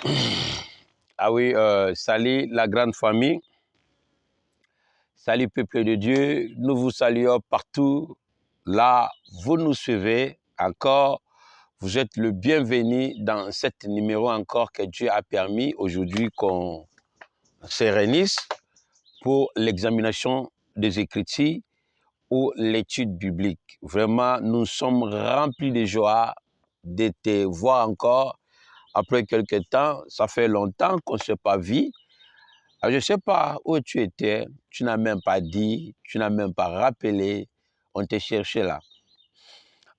Ah oui, salut la grande famille, salut peuple de Dieu, nous vous saluons partout, là vous nous suivez encore, vous êtes le bienvenu dans cet numéro encore que Dieu a permis aujourd'hui qu'on se réunisse pour l'examination des Écritures ou l'étude biblique. Vraiment, nous sommes remplis de joie de te voir encore après quelques temps, ça fait longtemps qu'on ne s'est pas vu. Alors, je ne sais pas où tu étais, tu n'as même pas dit, tu n'as même pas rappelé, on t'a cherché là.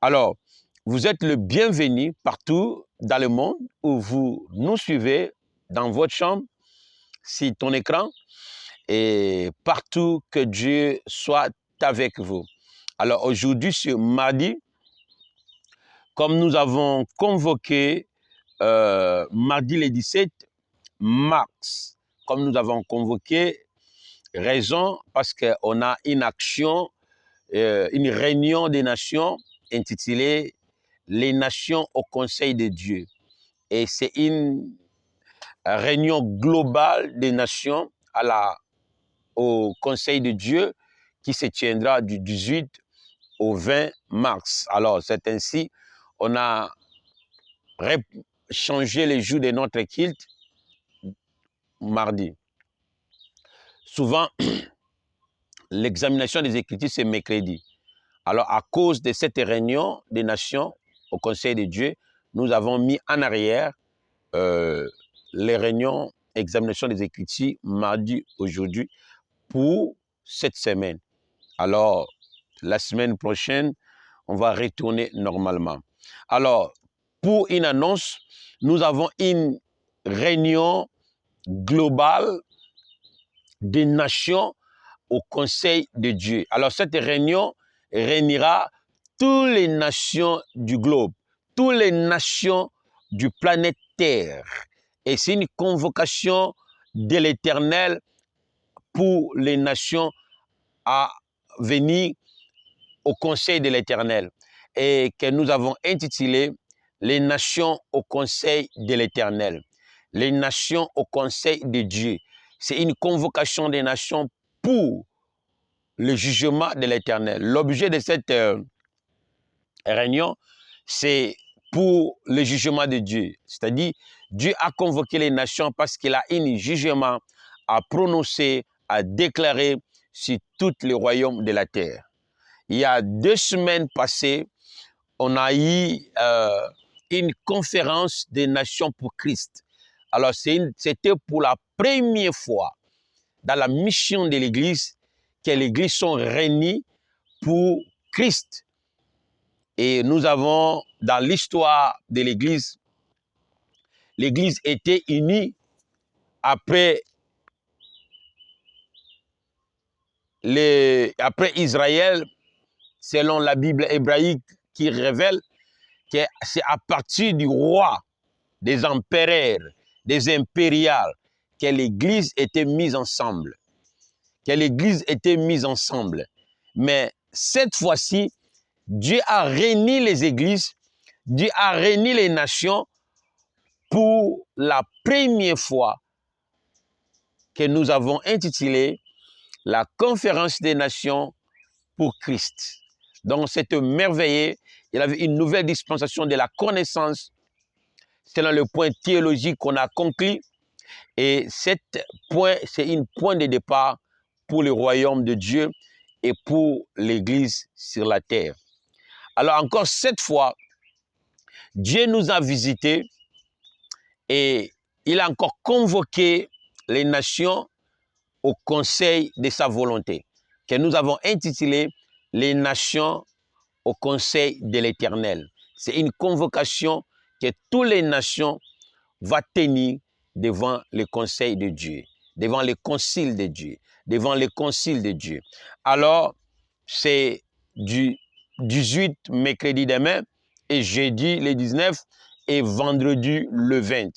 Alors, vous êtes le bienvenu partout dans le monde où vous nous suivez, dans votre chambre, sur ton écran, et partout que Dieu soit avec vous. Alors, aujourd'hui, ce mardi, comme nous avons convoqué mardi le 17 mars, comme nous avons convoqué, raison parce qu'on a une action, une réunion des nations intitulée Les nations au Conseil de Dieu. Et c'est une réunion globale des nations au Conseil de Dieu qui se tiendra du 18 au 20 mars. Alors, c'est ainsi, on a changé les jours de notre culte mardi. Souvent, l'examination des Écritures, c'est mercredi. Alors, à cause de cette réunion des nations au Conseil de Dieu, nous avons mis en arrière les réunions, examination des Écritures, mardi, aujourd'hui, pour cette semaine. Alors, la semaine prochaine, on va retourner normalement. Alors, pour une annonce, nous avons une réunion globale des nations au Conseil de Dieu. Alors, cette réunion réunira toutes les nations du globe, toutes les nations du planète Terre. Et c'est une convocation de l'Éternel pour les nations à venir au Conseil de l'Éternel. Et que nous avons intitulé Les nations au Conseil de l'Éternel. Les nations au Conseil de Dieu. C'est une convocation des nations pour le jugement de l'Éternel. L'objet de cette réunion, c'est pour le jugement de Dieu. C'est-à-dire, Dieu a convoqué les nations parce qu'il a un jugement à prononcer, à déclarer sur tous les royaumes de la terre. Il y a 2 semaines passées, on a eu une conférence des nations pour Christ. Alors, c'était pour la première fois dans la mission de l'Église que l'Église sont réunies pour Christ. Et nous avons, dans l'histoire de l'Église, l'Église était unie après Israël, selon la Bible hébraïque qui révèle que c'est à partir du roi, des empereurs, des impériales, que l'Église était mise ensemble. Que l'Église était mise ensemble. Mais cette fois-ci, Dieu a réuni les églises, Dieu a réuni les nations pour la première fois que nous avons intitulé la conférence des nations pour Christ. Donc, cette merveille, il y avait une nouvelle dispensation de la connaissance selon le point théologique qu'on a conclu. Et cet point, c'est un point de départ pour le royaume de Dieu et pour l'Église sur la terre. Alors encore cette fois, Dieu nous a visités et il a encore convoqué les nations au conseil de sa volonté, que nous avons intitulé « Les nations au conseil de l'Éternel ». C'est une convocation que toutes les nations vont tenir devant le conseil de Dieu, devant le concile de Dieu, devant le concile de Dieu. Alors, c'est du 18 mercredi demain et jeudi le 19 et vendredi le 20.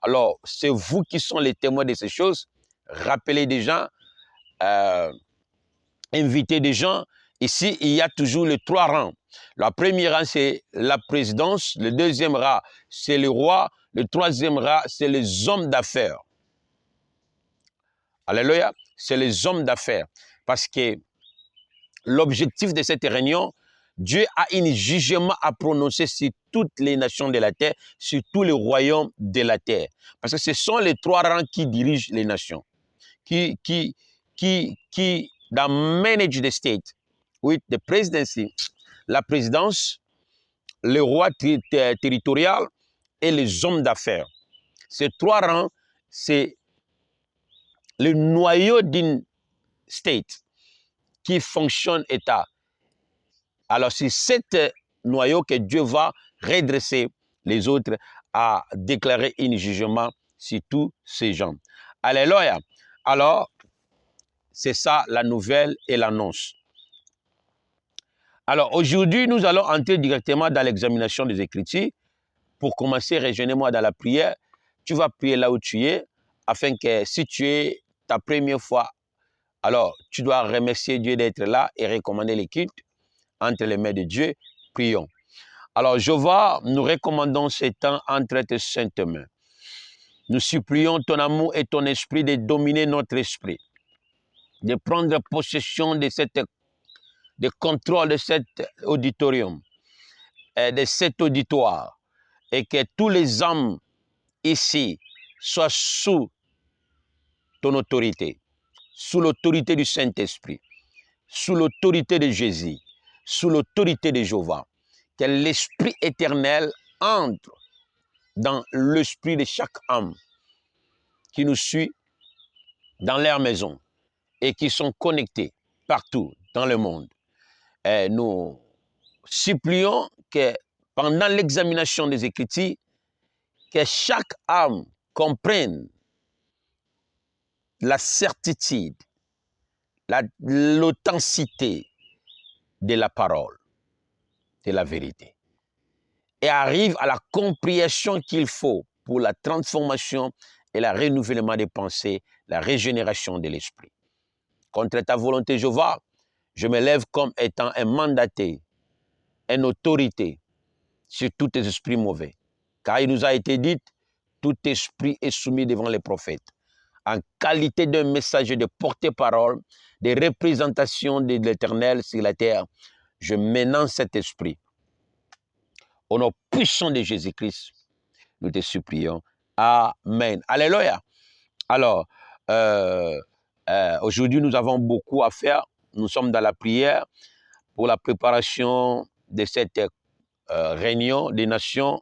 Alors, c'est vous qui sont les témoins de ces choses. Rappelez des gens, invitez des gens Ici, il y a toujours les 3 rangs. Le premier rang, c'est la présidence. Le deuxième rang, c'est le roi. Le troisième rang, c'est les hommes d'affaires. Alléluia. C'est les hommes d'affaires. Parce que l'objectif de cette réunion, Dieu a un jugement à prononcer sur toutes les nations de la terre, sur tous les royaumes de la terre. Parce que ce sont les 3 rangs qui dirigent les nations, qui manage the state with the presidency, la présidence, le roi territorial et les hommes d'affaires. Ces 3 rangs, c'est le noyau d'une state qui fonctionne État. Alors, c'est cet noyau que Dieu va redresser les autres à déclarer un jugement sur tous ces gens. Alléluia. Alors, c'est ça la nouvelle et l'annonce. Alors, aujourd'hui, nous allons entrer directement dans l'examination des Écritures. Pour commencer, rejoignez-moi dans la prière. Tu vas prier là où tu es, afin que si tu es ta première fois, alors tu dois remercier Dieu d'être là et recommander les cultes entre les mains de Dieu. Prions. Alors, Jéhovah, nous recommandons ce temps entre tes saintes mains. Nous supplions ton amour et ton esprit de dominer notre esprit, de prendre possession de contrôle de cet auditorium, de cet auditoire, et que tous les hommes ici soient sous ton autorité, sous l'autorité du Saint-Esprit, sous l'autorité de Jésus, sous l'autorité de Jéhovah. Que l'Esprit éternel entre dans l'esprit de chaque homme qui nous suit dans leur maison et qui sont connectés partout dans le monde. Et nous supplions que pendant l'examination des Écritures, que chaque âme comprenne la certitude, l'authenticité de la parole, de la vérité, et arrive à la compréhension qu'il faut pour la transformation et le renouvellement des pensées, la régénération de l'esprit. Contre ta volonté, Jéhovah, je me lève comme étant un mandaté, une autorité sur tous tes esprits mauvais. Car il nous a été dit, tout esprit est soumis devant les prophètes. En qualité d'un messager de porte-parole, de représentation de l'Éternel sur la terre, je ménage cet esprit. Au nom puissant de Jésus-Christ, nous te supplions. Amen. Alléluia. Alors, aujourd'hui, nous avons beaucoup à faire. Nous sommes dans la prière pour la préparation de cette réunion des nations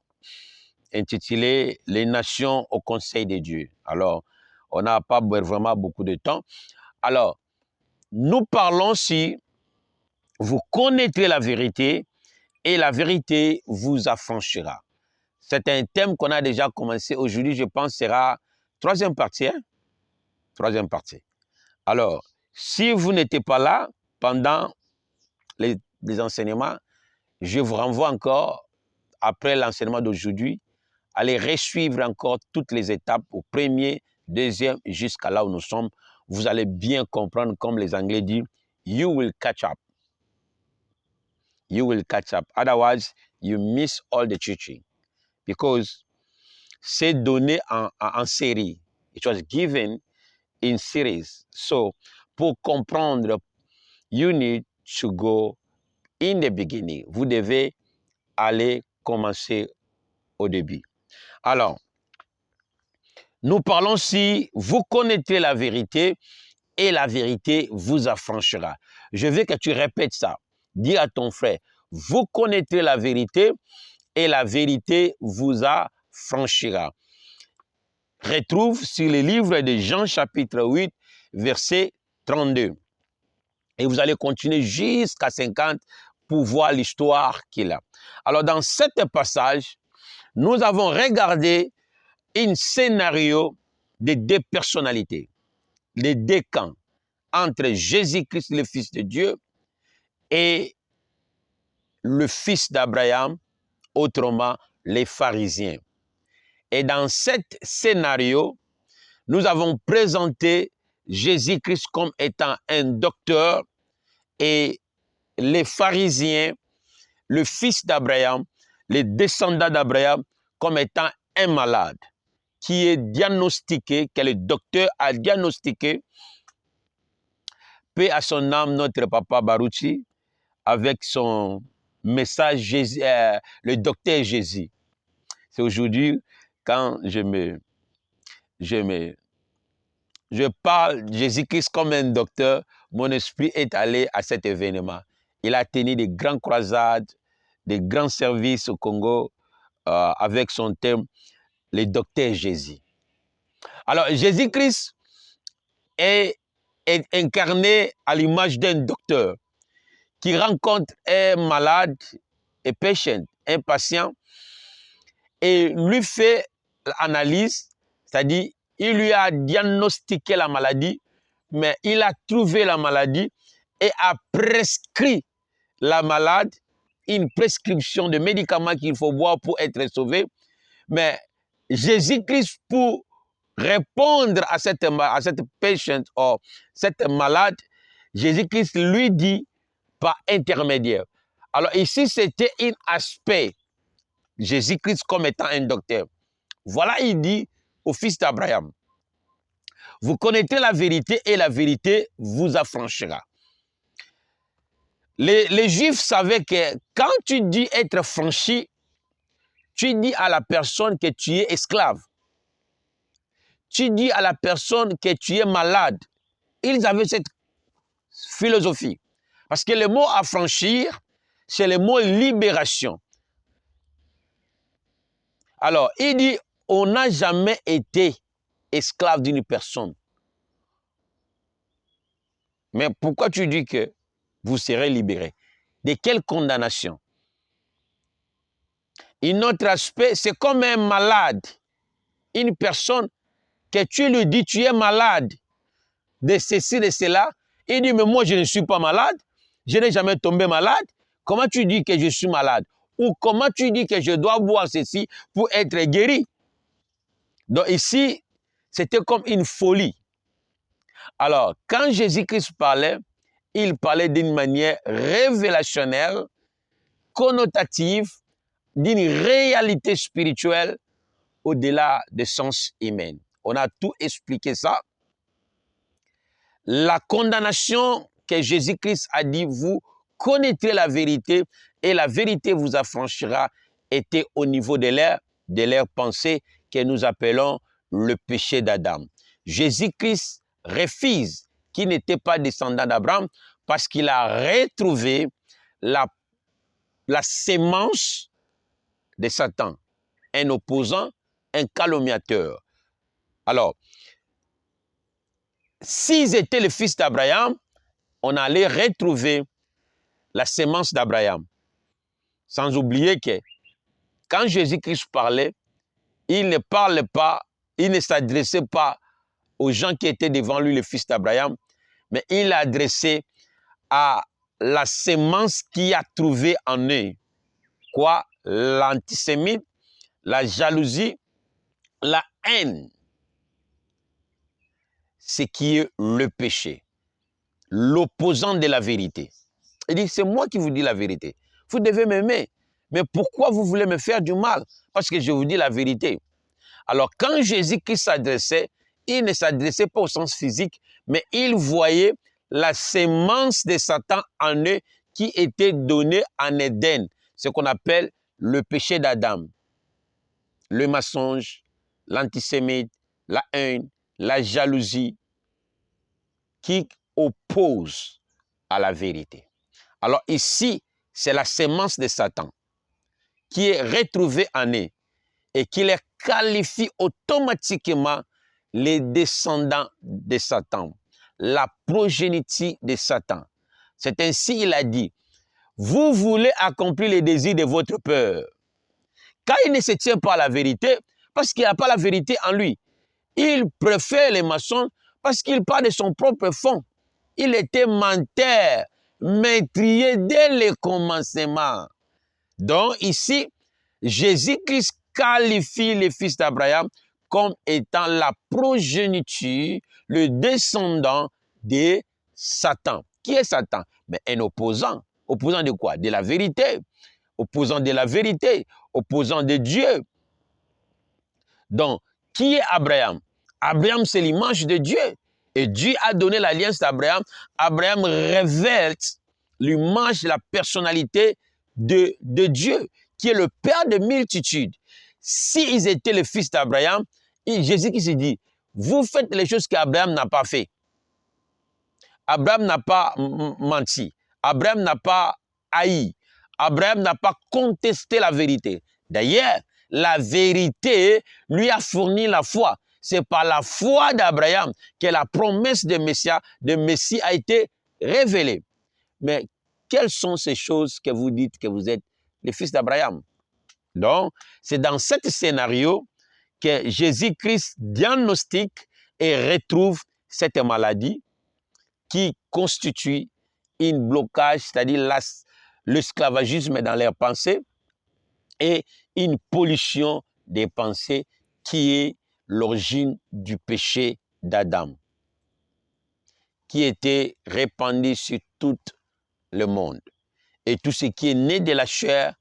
intitulée « Les nations au conseil de Dieu ». Alors, on n'a pas vraiment beaucoup de temps. Alors, nous parlons si vous connaîtrez la vérité et la vérité vous affranchira. C'est un thème qu'on a déjà commencé. Aujourd'hui, je pense, sera troisième partie. Hein? Troisième partie. Alors, si vous n'étiez pas là pendant les enseignements, je vous renvoie encore, après l'enseignement d'aujourd'hui, à aller resuivre encore toutes les étapes au premier, deuxième, jusqu'à là où nous sommes. Vous allez bien comprendre, comme les Anglais disent, you will catch up. You will catch up. Otherwise, you miss all the teaching. Because c'est donné en série. It was given in series. So, pour comprendre, you need to go in the beginning. Vous devez aller commencer au début. Alors, nous parlons si vous connaîtrez la vérité et la vérité vous affranchira. Je veux que tu répètes ça. Dis à ton frère, vous connaîtrez la vérité et la vérité vous affranchira. Retrouve sur le livre de Jean chapitre 8, verset 32. Et vous allez continuer jusqu'à 50 pour voir l'histoire qu'il a. Alors dans ce passage, nous avons regardé un scénario de 2 personnalités, les 2 camps, entre Jésus-Christ, le Fils de Dieu, et le fils d'Abraham, autrement les pharisiens. Et dans cet scénario, nous avons présenté Jésus-Christ comme étant un docteur et les pharisiens, le fils d'Abraham, les descendants d'Abraham, comme étant un malade qui est diagnostiqué, que le docteur a diagnostiqué, paix à son âme, notre papa Baruchi, avec son message, Jésus, le docteur Jésus. C'est aujourd'hui, quand je parle de Jésus-Christ comme un docteur, mon esprit est allé à cet événement. Il a tenu des grandes croisades, des grands services au Congo, avec son thème, le docteur Jésus. Alors, Jésus-Christ est incarné à l'image d'un docteur qui rencontre un malade, un patient, un patient, et lui fait l'analyse, c'est-à-dire il lui a diagnostiqué la maladie, mais il a trouvé la maladie et a prescrit la malade une prescription de médicaments qu'il faut boire pour être sauvé. Mais Jésus-Christ, pour répondre à cette patient ou cette malade, Jésus-Christ lui dit par intermédiaire. Alors ici, c'était un aspect, Jésus-Christ comme étant un docteur. Voilà, il dit au fils d'Abraham, vous connaîtrez la vérité et la vérité vous affranchira. Les Juifs savaient que quand tu dis être franchi, tu dis à la personne que tu es esclave. Tu dis à la personne que tu es malade. Ils avaient cette philosophie. Parce que le mot affranchir, c'est le mot libération. Alors, il dit, on n'a jamais été esclave d'une personne. Mais pourquoi tu dis que vous serez libérés? De quelle condamnation? Un autre aspect, c'est comme un malade. Une personne que tu lui dis, tu es malade de ceci, de cela. Il dit, mais moi, je ne suis pas malade. Je n'ai jamais tombé malade. Comment tu dis que je suis malade? Ou comment tu dis que je dois boire ceci pour être guéri? Donc ici, c'était comme une folie. Alors, quand Jésus-Christ parlait, il parlait d'une manière révélationnelle, connotative, d'une réalité spirituelle au-delà des sens humains. On a tout expliqué ça. La condamnation que Jésus-Christ a dit, vous connaîtrez la vérité et la vérité vous affranchira, était au niveau de leur pensée que nous appelons le péché d'Adam. Jésus-Christ refuse qu'il n'était pas descendant d'Abraham parce qu'il a retrouvé la sémence de Satan, un opposant, un calomniateur. Alors, s'ils étaient le fils d'Abraham, on allait retrouver la sémence d'Abraham. Sans oublier que quand Jésus-Christ parlait, il ne s'adressait pas aux gens qui étaient devant lui, le fils d'Abraham, mais il adressait à la sémence qui a trouvé en eux. Quoi? L'antisémite, la jalousie, la haine. Ce qui est le péché, l'opposant de la vérité. Il dit, c'est moi qui vous dis la vérité. Vous devez m'aimer. Mais pourquoi vous voulez me faire du mal? Parce que je vous dis la vérité. Alors, quand Jésus-Christ s'adressait, il ne s'adressait pas au sens physique, mais il voyait la sémence de Satan en eux qui était donnée en Éden, ce qu'on appelle le péché d'Adam. Le mensonge, l'antisémite, la haine, la jalousie, qui oppose à la vérité. Alors ici, c'est la sémence de Satan qui est retrouvée en eux et qui les qualifie automatiquement les descendants de Satan, la progéniture de Satan. C'est ainsi il a dit, vous voulez accomplir les désirs de votre peur. Quand il ne se tient pas à la vérité, parce qu'il n'y a pas la vérité en lui, il préfère les maçons parce qu'il parle de son propre fond. Il était menteur, meurtrier dès le commencement. Donc ici, Jésus-Christ qualifie les fils d'Abraham comme étant la progéniture, le descendant de Satan. Qui est Satan? Mais un opposant, Opposant de quoi? De la vérité. Opposant de la vérité. Opposant de Dieu. Donc, qui est Abraham? Abraham, c'est l'image de Dieu. Et Dieu a donné l'alliance d'Abraham. Abraham révèle l'image, la personnalité de Dieu, qui est le père de multitudes. S'ils étaient le fils d'Abraham, Jésus qui se dit, vous faites les choses qu'Abraham n'a pas fait. Abraham n'a pas menti. Abraham n'a pas haï. Abraham n'a pas contesté la vérité. D'ailleurs, la vérité lui a fourni la foi. C'est par la foi d'Abraham que la promesse de Messie a été révélée. Mais quelles sont ces choses que vous dites que vous êtes les fils d'Abraham? Donc, c'est dans ce scénario que Jésus-Christ diagnostique et retrouve cette maladie qui constitue un blocage, c'est-à-dire l'esclavagisme dans leurs pensées et une pollution des pensées qui est l'origine du péché d'Adam, qui était répandu sur tout le monde. Et tout ce qui est né de la chair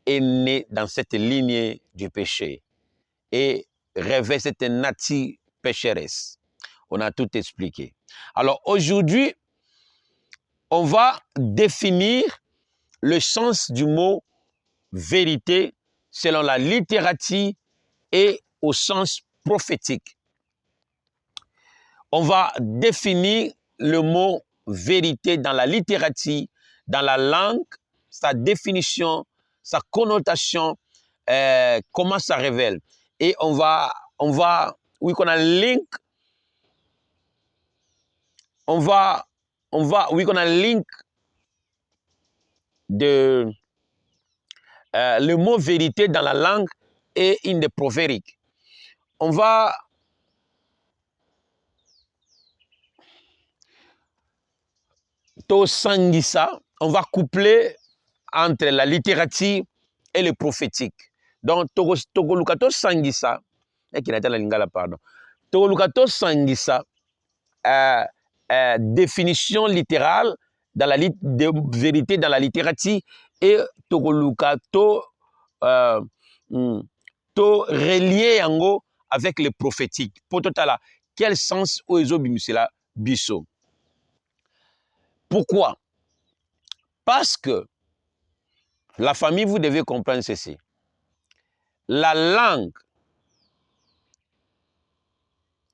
est né dans cette lignée du péché et revêt cette nature pécheresse. On a tout expliqué. Alors aujourd'hui, on va définir le sens du mot vérité selon la littérature et au sens prophétique. On va définir le mot vérité dans la littérature, dans la langue, sa définition, sa connotation, comment ça révèle. Et on va, oui, qu'on a link, oui, qu'on a link de le mot vérité dans la langue et une des prophériques. On va on va coupler entre la littérature et le prophétique. Donc, Togolukato Sangisa, Sangisa, définition littérale dans la de vérité dans la littérature et Togolukato to relié yango avec le prophétique. Pour tout à l'heure, quel sens oezo bimusela biso? Pourquoi? Parce que la famille, vous devez comprendre ceci. La langue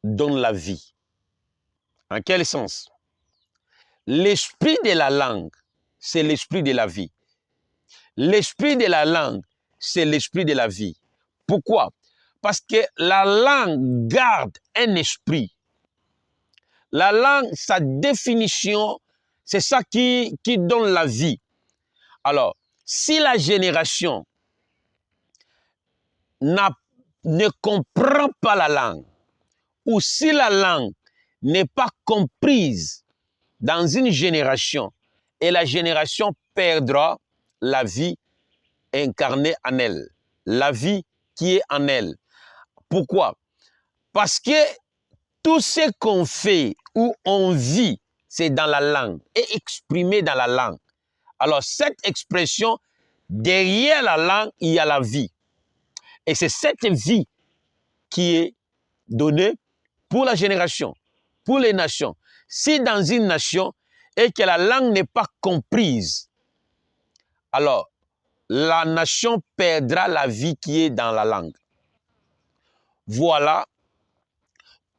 donne la vie. En quel sens? L'esprit de la langue, c'est l'esprit de la vie. L'esprit de la langue, c'est l'esprit de la vie. Pourquoi? Parce que la langue garde un esprit. La langue, sa définition, c'est ça qui donne la vie. Alors, si la génération ne comprend pas la langue, ou si la langue n'est pas comprise dans une génération, et la génération perdra la vie incarnée en elle, la vie qui est en elle. Pourquoi? Parce que tout ce qu'on fait ou on vit, c'est dans la langue et exprimé dans la langue. Alors cette expression, derrière la langue, il y a la vie. Et c'est cette vie qui est donnée pour la génération, pour les nations. Si dans une nation, et que la langue n'est pas comprise, alors la nation perdra la vie qui est dans la langue. Voilà,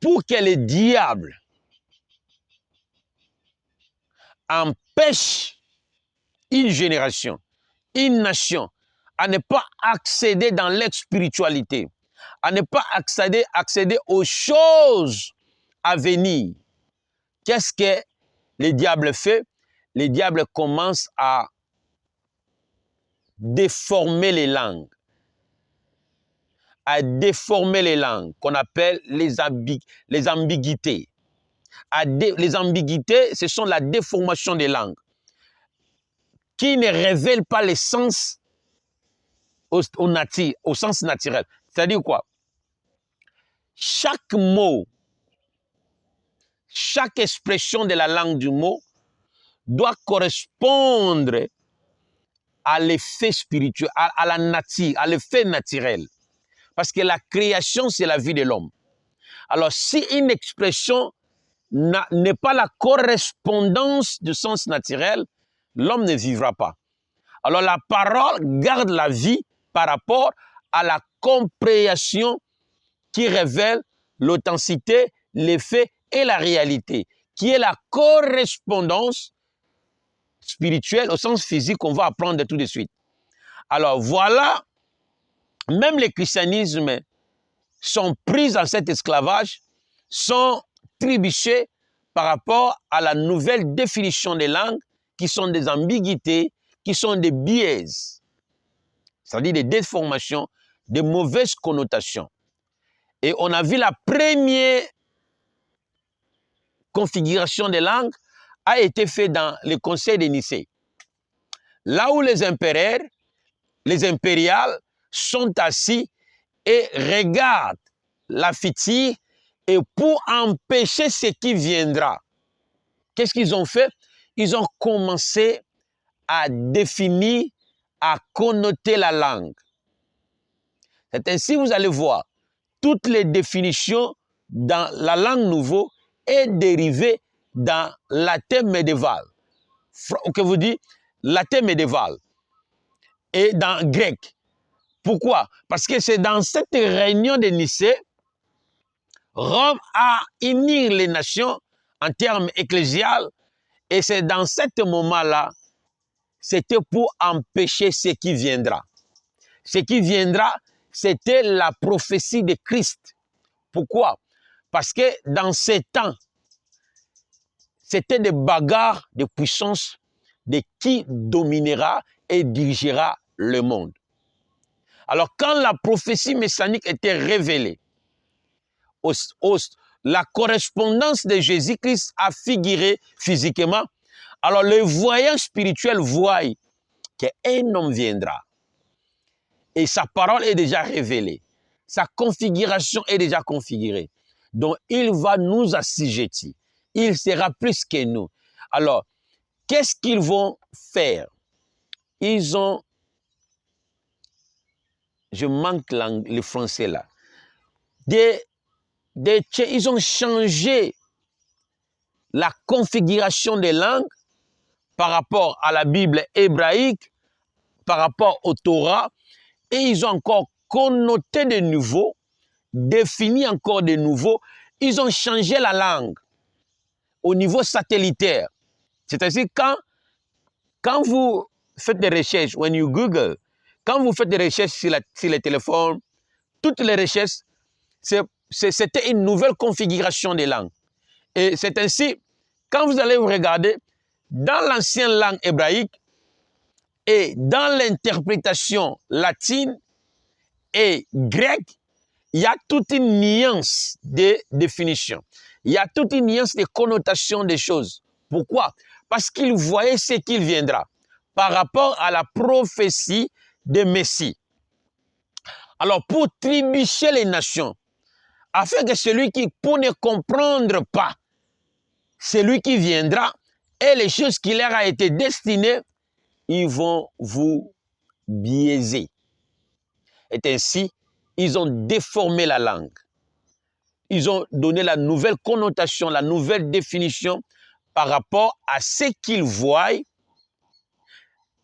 pour que le diable empêche une génération, une nation, à ne pas accéder dans l'ex-spiritualité, à ne pas accéder aux choses à venir. Qu'est-ce que le diable fait? Le diable commence à déformer les langues, qu'on appelle les ambiguïtés. Les ambiguïtés, ce sont la déformation des langues qui ne révèlent pas le sens au sens naturel. C'est-à-dire quoi? Chaque mot, chaque expression de la langue du mot doit correspondre à l'effet spirituel, à la nature, à l'effet naturel. Parce que la création, c'est la vie de l'homme. Alors, si une expression n'est pas la correspondance du sens naturel, l'homme ne vivra pas. Alors, la parole garde la vie par rapport à la compréhension qui révèle l'authenticité, l'effet et la réalité, qui est la correspondance spirituelle au sens physique qu'on va apprendre tout de suite. Alors voilà, même les christianismes sont pris dans cet esclavage, sont trébuchés par rapport à la nouvelle définition des langues qui sont des ambiguïtés, qui sont des biais, c'est-à-dire des déformations, des mauvaises connotations. Et on a vu la première configuration des langues a été faite dans le Conseil de Nicée. Là où les impériales sont assis et regardent la future et pour empêcher ce qui viendra. Qu'est-ce qu'ils ont fait? Ils ont commencé à définir, à connoter la langue. C'est ainsi que vous allez voir, toutes les définitions dans la langue nouveau est dérivée dans latin médiéval. Que vous dites latin médiéval et dans grec. Pourquoi? Parce que c'est dans cette réunion de Nicée, Rome a uni les nations en termes ecclésiaux et c'est dans ce moment-là, c'était pour empêcher ce qui viendra. Ce qui viendra, c'était la prophétie de Christ. Pourquoi? Parce que dans ces temps, c'était des bagarres de puissance de qui dominera et dirigera le monde. Alors quand la prophétie messianique était révélée, la correspondance de Jésus-Christ a figuré physiquement, alors les voyants spirituels voient qu'un homme viendra. Et sa parole est déjà révélée. Sa configuration est déjà configurée. Donc il va nous assujettir. Il sera plus que nous. Alors, qu'est-ce qu'ils vont faire? Ils ont... Je manque le français là. Ils ont changé la configuration des langues par rapport à la Bible hébraïque, par rapport au Torah, et ils ont encore connoté de nouveau, défini encore de nouveau, ils ont changé la langue au niveau satellitaire. C'est-à-dire quand vous faites des recherches, when you Google, quand vous faites des recherches sur les téléphones, toutes les recherches, c'était une nouvelle configuration des langues. Et c'est ainsi, quand vous allez vous regarder, dans l'ancienne langue hébraïque et dans l'interprétation latine et grecque, il y a toute une nuance de définition. Il y a toute une nuance de connotation des choses. Pourquoi? Parce qu'il voyait ce qu'il viendra par rapport à la prophétie de Messie. Alors, pour trébucher les nations, afin que celui qui, pour ne comprendre pas, celui qui viendra et les choses qui leur a été destinées, ils vont vous biaiser. Et ainsi, ils ont déformé la langue. Ils ont donné la nouvelle connotation, la nouvelle définition par rapport à ce qu'ils voient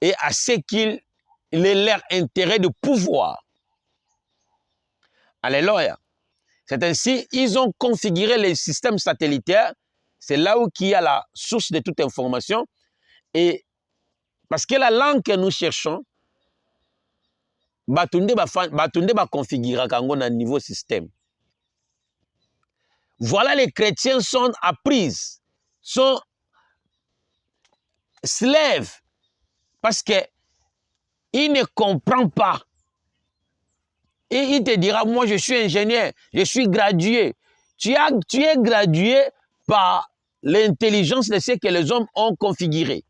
et à ce qu'il est leur intérêt de pouvoir. Alléluia. C'est ainsi, ils ont configuré les systèmes satellitaires. C'est là où il y a la source de toute information. Et parce que la langue que nous cherchons, batunde ba configurer kango na niveau système. Voilà, les chrétiens sont apprises, sont slaves, parce que il ne comprend pas. Et il te dira, moi je suis ingénieur, je suis gradué. Tu es gradué par l'intelligence de ce que les hommes ont configuré.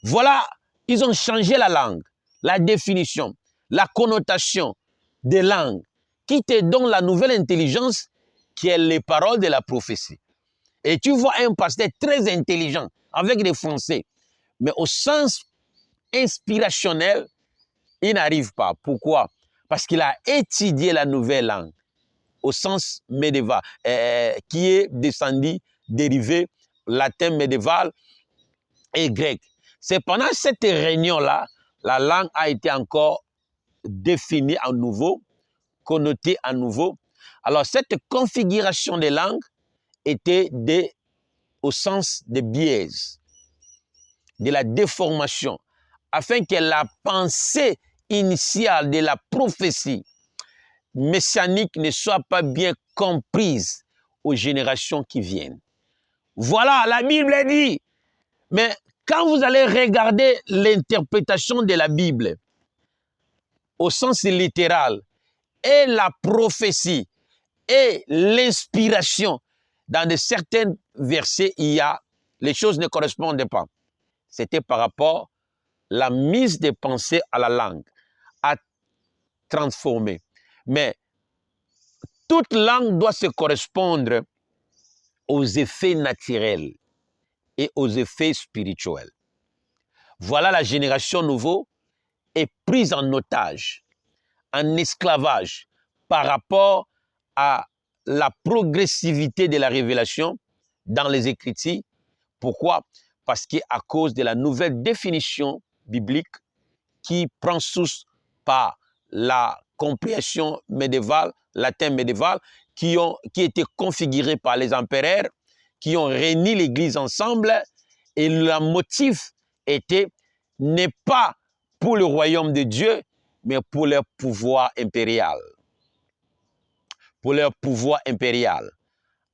Voilà, ils ont changé la langue, la définition, la connotation des langues, qui te donne la nouvelle intelligence qui est les paroles de la prophétie. Et tu vois un pasteur très intelligent, avec des français, mais au sens inspirationnel, il n'arrive pas. Pourquoi? Parce qu'il a étudié la nouvelle langue, au sens médiéval, qui est descendu, dérivé, latin médiéval et grec. C'est pendant cette réunion-là, la langue a été encore définie à nouveau, connotée à nouveau. Alors, cette configuration des langues était au sens des biais, de la déformation, afin que la pensée initiale de la prophétie messianique ne soit pas bien comprise aux générations qui viennent. Voilà, la Bible dit. Mais quand vous allez regarder l'interprétation de la Bible au sens littéral et la prophétie et l'inspiration, dans de certains versets, les choses ne correspondent pas. C'était par rapport à la mise des pensées à la langue, à transformer. Mais toute langue doit se correspondre aux effets naturels et aux effets spirituels. Voilà, la génération nouvelle est prise en otage, en esclavage par rapport à la progressivité de la révélation dans les Écritures. Pourquoi? Parce qu'à cause de la nouvelle définition biblique qui prend source par la compréhension médiévale, latin médiéval, qui était configurée par les empereurs, qui ont réuni l'Église ensemble, et le motif était n'est pas pour le royaume de Dieu, mais pour leur pouvoir impérial. Pour leur pouvoir impérial.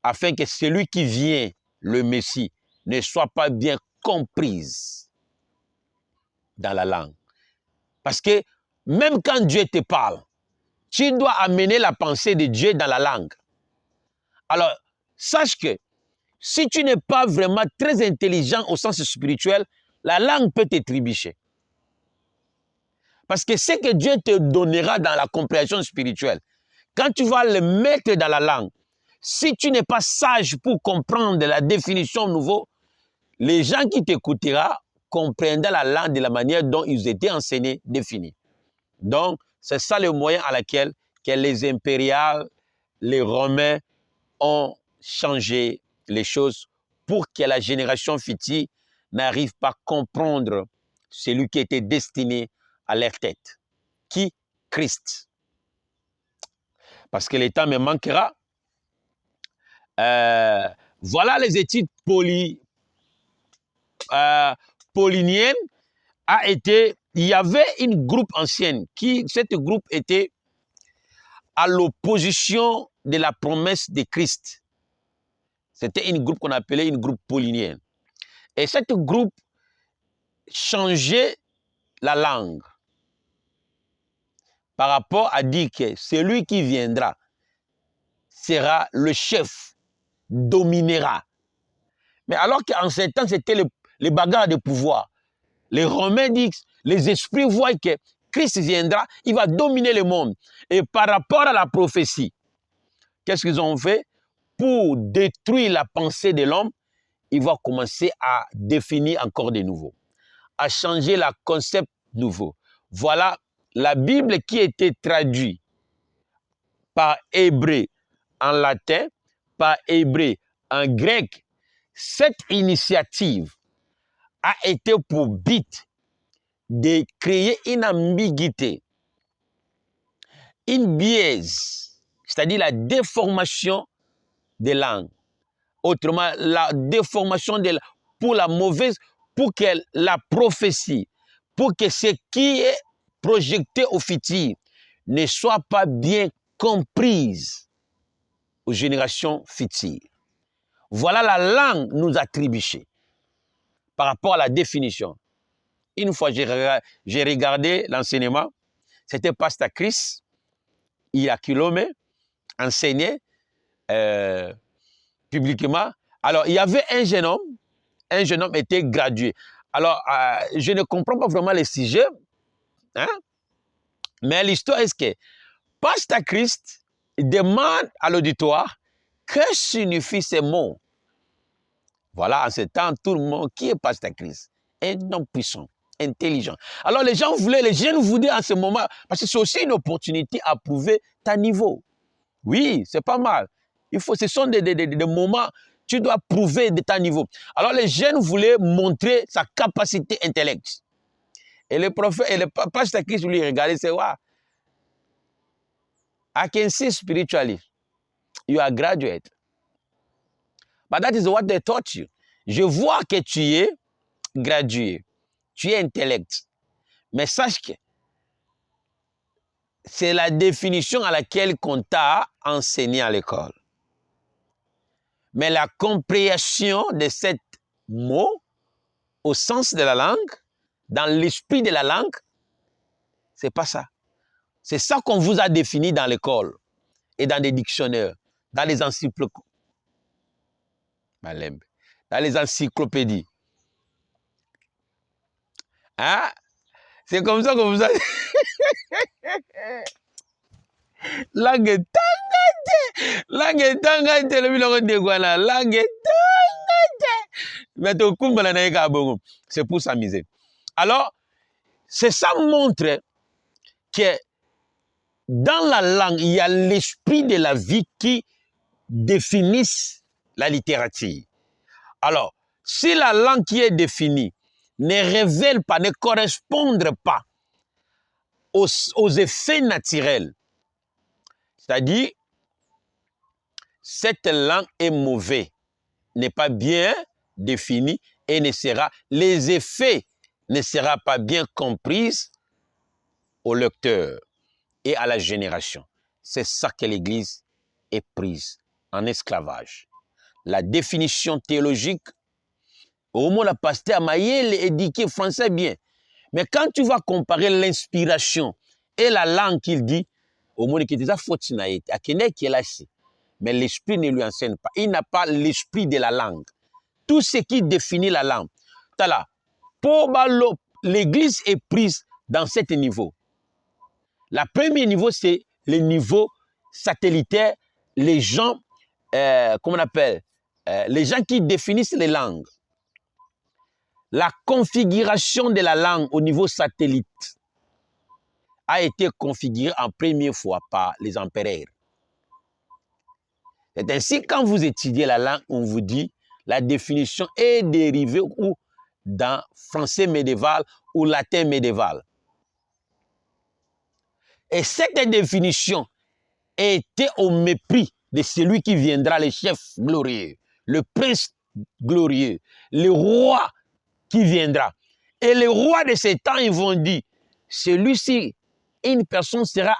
Afin que celui qui vient, le Messie, ne soit pas bien comprise dans la langue. Parce que même quand Dieu te parle, tu dois amener la pensée de Dieu dans la langue. Alors, sache que si tu n'es pas vraiment très intelligent au sens spirituel, la langue peut te trébucher. Parce que ce que Dieu te donnera dans la compréhension spirituelle, quand tu vas le mettre dans la langue, si tu n'es pas sage pour comprendre la définition nouveau, les gens qui t'écouteront comprendront la langue de la manière dont ils étaient enseignés, définis. Donc, c'est ça le moyen à laquelle que les impériales, les Romains ont changé les choses pour que la génération future n'arrive pas à comprendre celui qui était destiné à leur tête. Qui? Christ. Parce que le temps me manquera. Voilà les études pauliniennes. Il y avait une groupe ancienne cette groupe était à l'opposition de la promesse de Christ. C'était une groupe qu'on appelait une groupe paulinienne. Et cette groupe changeait la langue par rapport à dire que celui qui viendra sera le chef, dominera. Mais alors qu'en ces temps, c'était les bagarres de pouvoir. Les Romains disent, les esprits voient que Christ viendra, il va dominer le monde. Et par rapport à la prophétie, qu'est-ce qu'ils ont fait? Pour détruire la pensée de l'homme, ils vont commencer à définir encore de nouveau, à changer le concept nouveau. Voilà la Bible qui était traduite par hébreu en latin, par hébreu en grec. Cette initiative a été pour but de créer une ambiguïté, une biaise, c'est-à-dire la déformation des langues. Autrement, la déformation pour la mauvaise, pour que la prophétie, pour que ce qui est projeté au futur ne soit pas bien comprise aux générations futures. Voilà la langue nous a trébuché par rapport à la définition. Une fois, j'ai regardé l'enseignement, c'était Pasteur Chris, il a kilomé, enseigné publiquement. Alors, il y avait un jeune homme était gradué. Alors, je ne comprends pas vraiment le sujet, hein? Mais l'histoire est que Pasteur Christ demande à l'auditoire que signifient ces mots. Voilà, en ce temps, tout le monde, qui est Pasteur Chris? Un homme puissant, intelligent. Alors les jeunes voulaient en ce moment, parce que c'est aussi une opportunité à prouver ta niveau. Oui, c'est pas mal. Ce sont des moments, tu dois prouver de ton niveau. Alors les jeunes voulaient montrer sa capacité intellectuelle. Et le prophète, et le pasteur Christ lui regardait, c'est wow, I can see spiritually, you are graduate. But that is what they taught you. Je vois que tu es gradué, tu es intellect. Mais sache que c'est la définition à laquelle on t'a enseigné à l'école. Mais la compréhension de ce mot, au sens de la langue, dans l'esprit de la langue, c'est pas ça. C'est ça qu'on vous a défini dans l'école et dans les dictionnaires, dans les encyclopédies. Hein? C'est comme ça qu'on vous a... Langue tangate! Langue tangate! Le biloko de guana. Langue tangate! C'est pour s'amuser. Alors, c'est ça montre que dans la langue, il y a l'esprit de la vie qui définit la littérature. Alors, si la langue qui est définie ne révèle pas, ne correspond pas aux effets naturels, c'est-à-dire, cette langue est mauvaise, n'est pas bien définie et les effets ne seront pas bien compris au lecteur et à la génération. C'est ça que l'Église est prise en esclavage. La définition théologique, au moins la pasteur Mayel éduqué français bien. Mais quand tu vas comparer l'inspiration et la langue qu'il dit, au moins qu'il dit ça faut mais l'esprit ne lui enseigne pas. Il n'a pas l'esprit de la langue. Tout ce qui définit la langue. L'Église est prise dans ce niveau. Le premier niveau, c'est le niveau satellitaire, les gens, comment on appelle, les gens qui définissent les langues. La configuration de la langue au niveau satellite a été configurée en première fois par les empereurs. C'est ainsi, quand vous étudiez la langue, on vous dit la définition est dérivée ou dans français médiéval ou latin médiéval. Et cette définition était au mépris de celui qui viendra, le chef glorieux, le prince glorieux, le roi qui viendra. Et les rois de ces temps, ils vont dire, celui-ci, une personne sera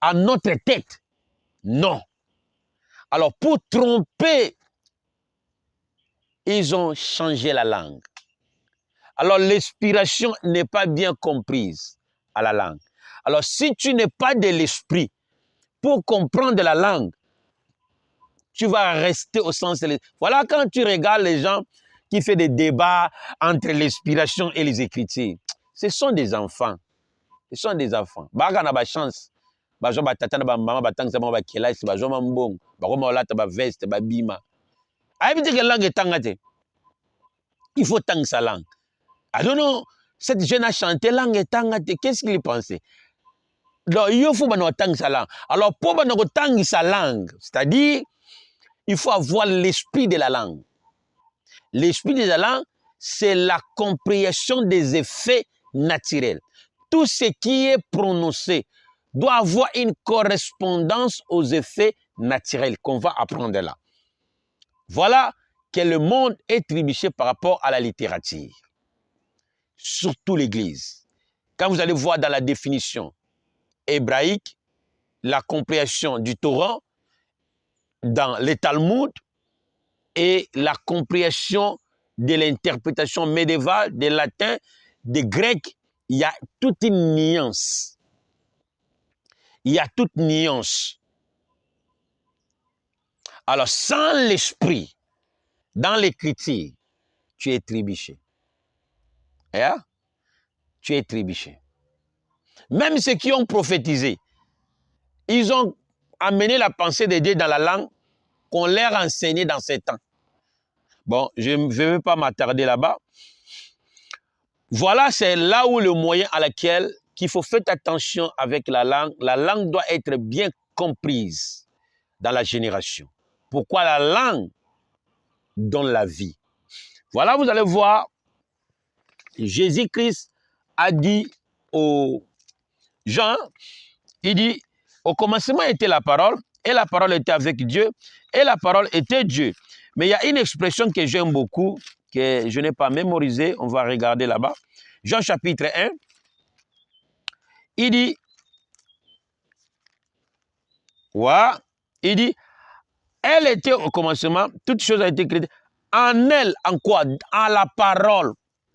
à notre tête. Non. Alors, pour tromper, ils ont changé la langue. Alors, l'inspiration n'est pas bien comprise à la langue. Alors, si tu n'es pas de l'esprit pour comprendre la langue, tu vas rester au sens de l'esprit. Voilà quand tu regardes les gens qui font des débats entre l'inspiration et les Écritures. Ce sont des enfants. Ce sont des enfants. Baga na ba chance. Bajo ba tata na ba maman ba tangsa ba kelasi bajo mambong. Bako ma lata ba veste ba bima. Ayi que la langue tangate. Il faut tang sa langue. I don't know, cette jeune a chanté langue tangate. Qu'est-ce qu'il pensait? Donc il faut ba no tang sa langue. Alors pour ba no tang sa langue, c'est-à-dire il faut avoir l'esprit de la langue. L'esprit de la langue, c'est la compréhension des effets naturels. Tout ce qui est prononcé doit avoir une correspondance aux effets naturels qu'on va apprendre là. Voilà que le monde est trébuché par rapport à la littérature. Surtout l'Église. Quand vous allez voir dans la définition hébraïque, la compréhension du Torah, dans les Talmud, et la compréhension de l'interprétation médiévale, des latins, des grecs, il y a toute une nuance. Il y a toute nuance. Alors, sans l'esprit, dans l'écriture, tu es trébuché. Yeah? Tu es trébuché. Même ceux qui ont prophétisé, ils ont amené la pensée de Dieu dans la langue qu'on leur a enseignée dans ces temps. Bon, je ne vais pas m'attarder là-bas. Voilà, c'est là où le moyen à laquelle qu'il faut faire attention avec la langue. La langue doit être bien comprise dans la génération. Pourquoi la langue donne la vie? Voilà, vous allez voir, Jésus-Christ a dit aux gens, il dit, au commencement était la parole, et la parole était avec Dieu, et la parole était Dieu. Mais il y a une expression que j'aime beaucoup, que je n'ai pas mémorisée, on va regarder là-bas. Jean chapitre 1, il dit, ouais, il dit, elle était au commencement, toute chose a été créée. En elle, en quoi? En la parole.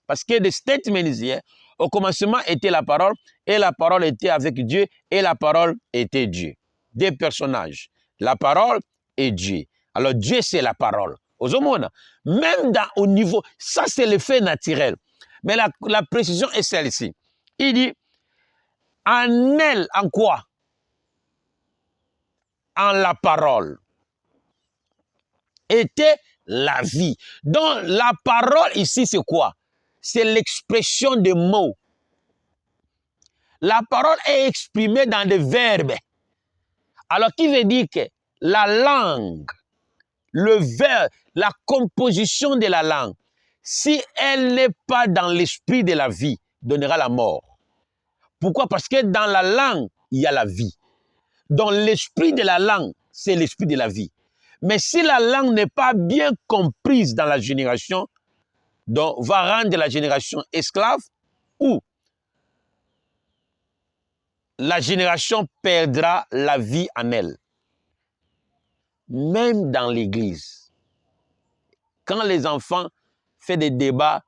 Parce que the statement is here. Au commencement était la parole, et la parole était avec Dieu, et la parole était Dieu. Deux personnages. La parole et Dieu. Alors Dieu, c'est la parole. Aux hommes, même au niveau, ça c'est l'effet naturel. Mais la précision est celle-ci. Il dit, en elle, en quoi? En la parole était la vie. Donc, la parole ici, c'est quoi? C'est l'expression des mots. La parole est exprimée dans des verbes. Alors, qui veut dire que la langue, le verbe, la composition de la langue, si elle n'est pas dans l'esprit de la vie, donnera la mort. Pourquoi? Parce que dans la langue, il y a la vie. Dans l'esprit de la langue, c'est l'esprit de la vie. Mais si la langue n'est pas bien comprise dans la génération, donc va rendre la génération esclave ou la génération perdra la vie en elle. Même dans l'église, quand les enfants font des débats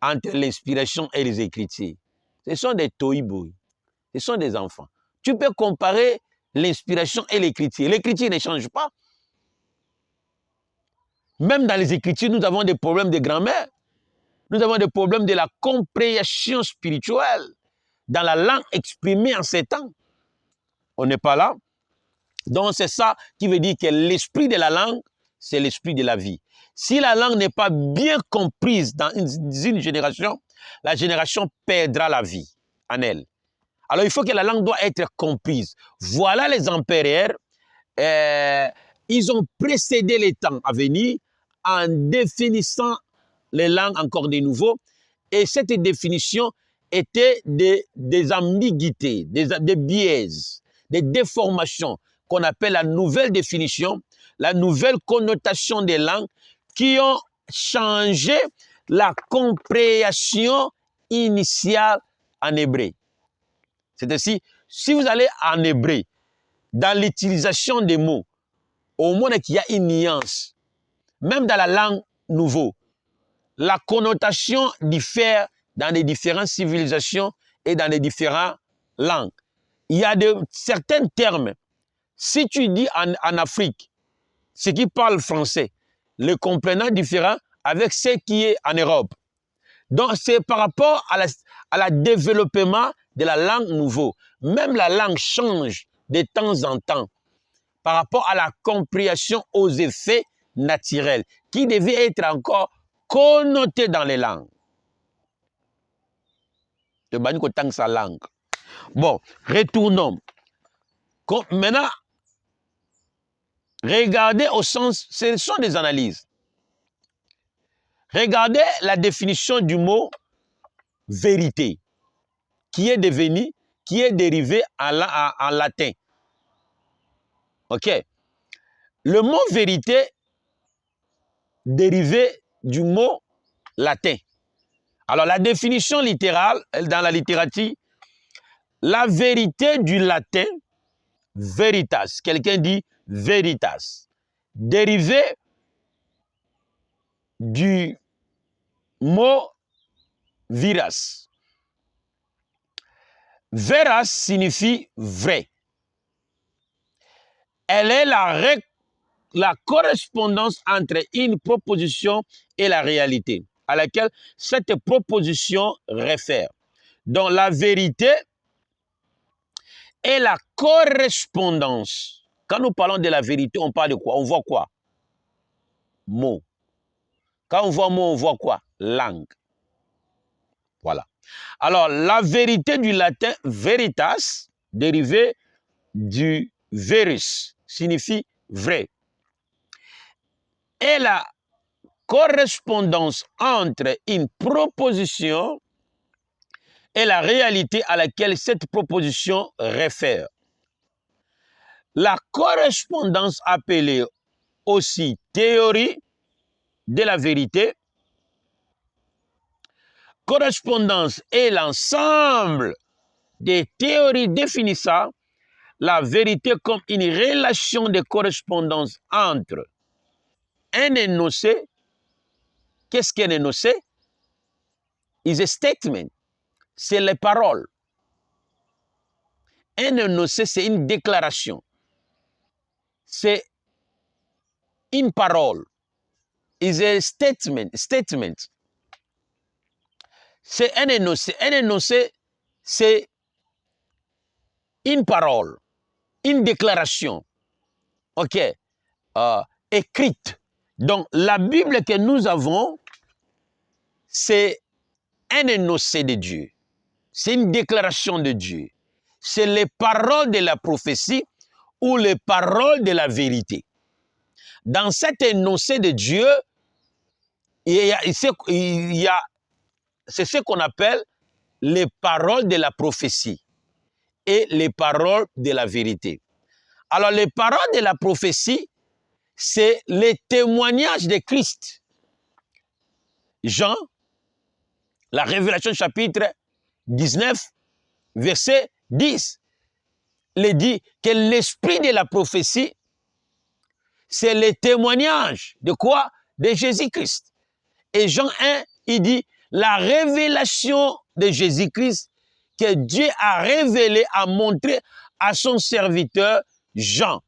entre l'inspiration et les Écritures, ce sont des tohiboui, ce sont des enfants. Tu peux comparer l'inspiration et l'Écriture. L'Écriture ne change pas. Même dans les Écritures, nous avons des problèmes de grammaire. Nous avons des problèmes de la compréhension spirituelle dans la langue exprimée en ces temps. On n'est pas là. Donc c'est ça qui veut dire que l'esprit de la langue, c'est l'esprit de la vie. Si la langue n'est pas bien comprise dans une génération, la génération perdra la vie en elle. Alors il faut que la langue doit être comprise. Voilà les empereurs, ils ont précédé les temps à venir en définissant les langues encore de nouveau. Et cette définition était des ambiguïtés, des biais, des déformations qu'on appelle la nouvelle définition, la nouvelle connotation des langues qui ont changé la compréhension initiale en hébreu. C'est ainsi, si vous allez en hébreu, dans l'utilisation des mots, au moins qu'il y a une nuance, même dans la langue nouveau, la connotation diffère dans les différentes civilisations et dans les différentes langues. Il y a certains termes. Si tu dis en Afrique, ceux qui parlent français, le comprenant différent avec ce qui est en Europe. Donc, c'est par rapport à la développement de la langue nouveau. Même la langue change de temps en temps par rapport à la compréhension aux effets naturels qui devaient être encore connotés dans les langues. Sa langue. Bon, retournons. Maintenant, regardez au sens, ce sont des analyses. Regardez la définition du mot vérité, qui est devenu, qui est dérivé en latin. OK? Le mot vérité, dérivé du mot latin. Alors, la définition littérale, dans la littérature, la vérité du latin, veritas, quelqu'un dit veritas, dérivé du mot viras. Veras signifie vrai. Elle est la correspondance entre une proposition et la réalité, à laquelle cette proposition réfère. Donc la vérité est la correspondance. Quand nous parlons de la vérité, on parle de quoi? On voit quoi? Mots. Quand on voit mot, on voit quoi? Langue. Voilà. Alors, la vérité du latin veritas, dérivé du verus, signifie vrai. Et la correspondance entre une proposition et la réalité à laquelle cette proposition réfère. La correspondance appelée aussi théorie de la vérité. Correspondance est l'ensemble des théories définissant la vérité comme une relation de correspondance entre un énoncé. Qu'est-ce qu'un énoncé? Is a statement. C'est les paroles. Un énoncé, c'est une déclaration. C'est une parole. Is a statement. Statement. C'est un énoncé. Un énoncé, c'est une parole, une déclaration, ok, écrite. Donc, la Bible que nous avons, c'est un énoncé de Dieu. C'est une déclaration de Dieu. C'est les paroles de la prophétie ou les paroles de la vérité. Dans cet énoncé de Dieu, c'est ce qu'on appelle les paroles de la prophétie et les paroles de la vérité. Alors, les paroles de la prophétie, c'est les témoignages de Christ. Jean, la Révélation chapitre 19, verset 10, il dit que l'esprit de la prophétie, c'est les témoignages de quoi? De Jésus-Christ. Et Jean 1, il dit la révélation de Jésus-Christ que Dieu a révélé, a montré à son serviteur Jean.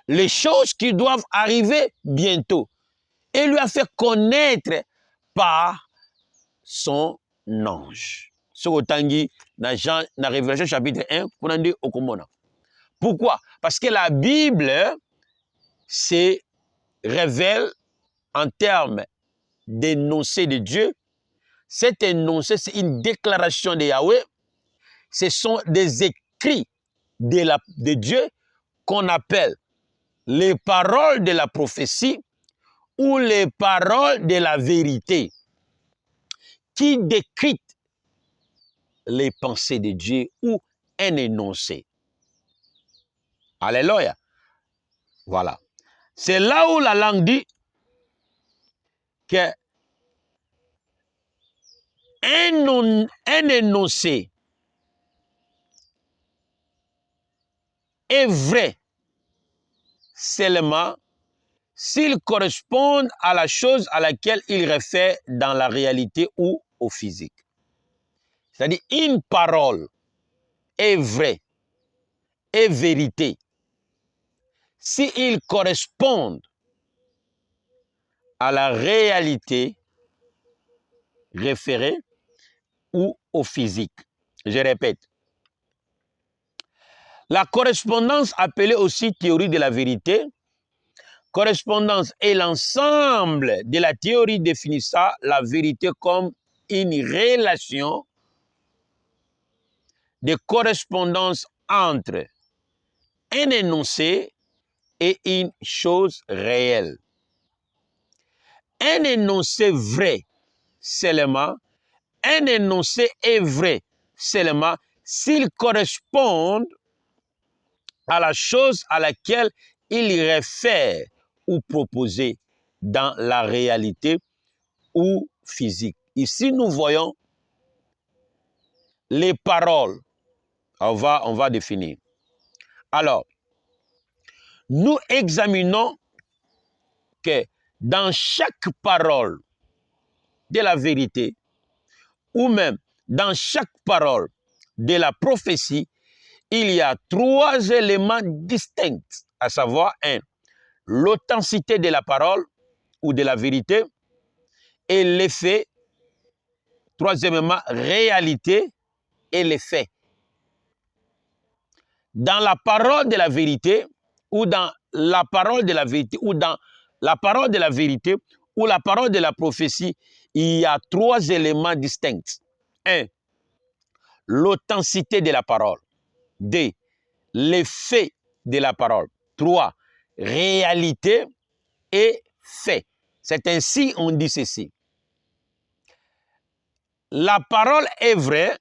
Les choses qui doivent arriver bientôt. Et lui a fait connaître par son ange. Ce que dans la Révélation chapitre 1, on a dit au Komona. Pourquoi? Parce que la Bible se révèle en termes d'énoncé de Dieu. Cet énoncé, c'est une déclaration de Yahweh. Ce sont des écrits de Dieu qu'on appelle les paroles de la prophétie ou les paroles de la vérité qui décryptent les pensées de Dieu ou un énoncé. Alléluia. Voilà. C'est là où la langue dit que un énoncé est vrai seulement s'il correspond à la chose à laquelle il réfère dans la réalité ou au physique. C'est-à-dire, une parole est vraie, est vérité, s'il correspond à la réalité référée ou au physique. Je répète. La correspondance, appelée aussi théorie de la vérité, correspondance est l'ensemble de la théorie définissant la vérité comme une relation de correspondance entre un énoncé et une chose réelle. Un énoncé vrai seulement, un énoncé est vrai seulement s'il correspond à la chose à laquelle il réfère ou proposer dans la réalité ou physique. Ici, nous voyons les paroles. On va définir. Alors, nous examinons que dans chaque parole de la vérité, ou même dans chaque parole de la prophétie, il y a trois éléments distincts, à savoir, un, l'authenticité de la parole ou de la vérité, et l'effet, troisièmement, réalité et l'effet. Dans la parole de la vérité, ou dans la parole de la vérité, ou dans la parole de la vérité, ou la parole de la prophétie, il y a 3 éléments distincts. 1. L'authenticité de la parole. 2. L'effet de la parole. 3. Réalité et fait. C'est ainsi on dit ceci. La parole est vraie,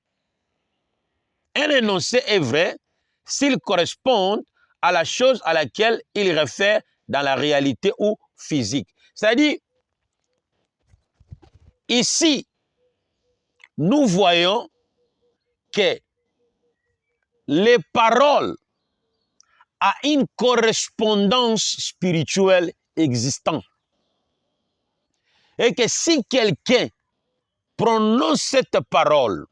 un énoncé est vrai s'il correspond à la chose à laquelle il réfère dans la réalité ou physique. C'est-à-dire, ici, nous voyons que les paroles ont une correspondance spirituelle existante. Et que si quelqu'un prononce cette parole,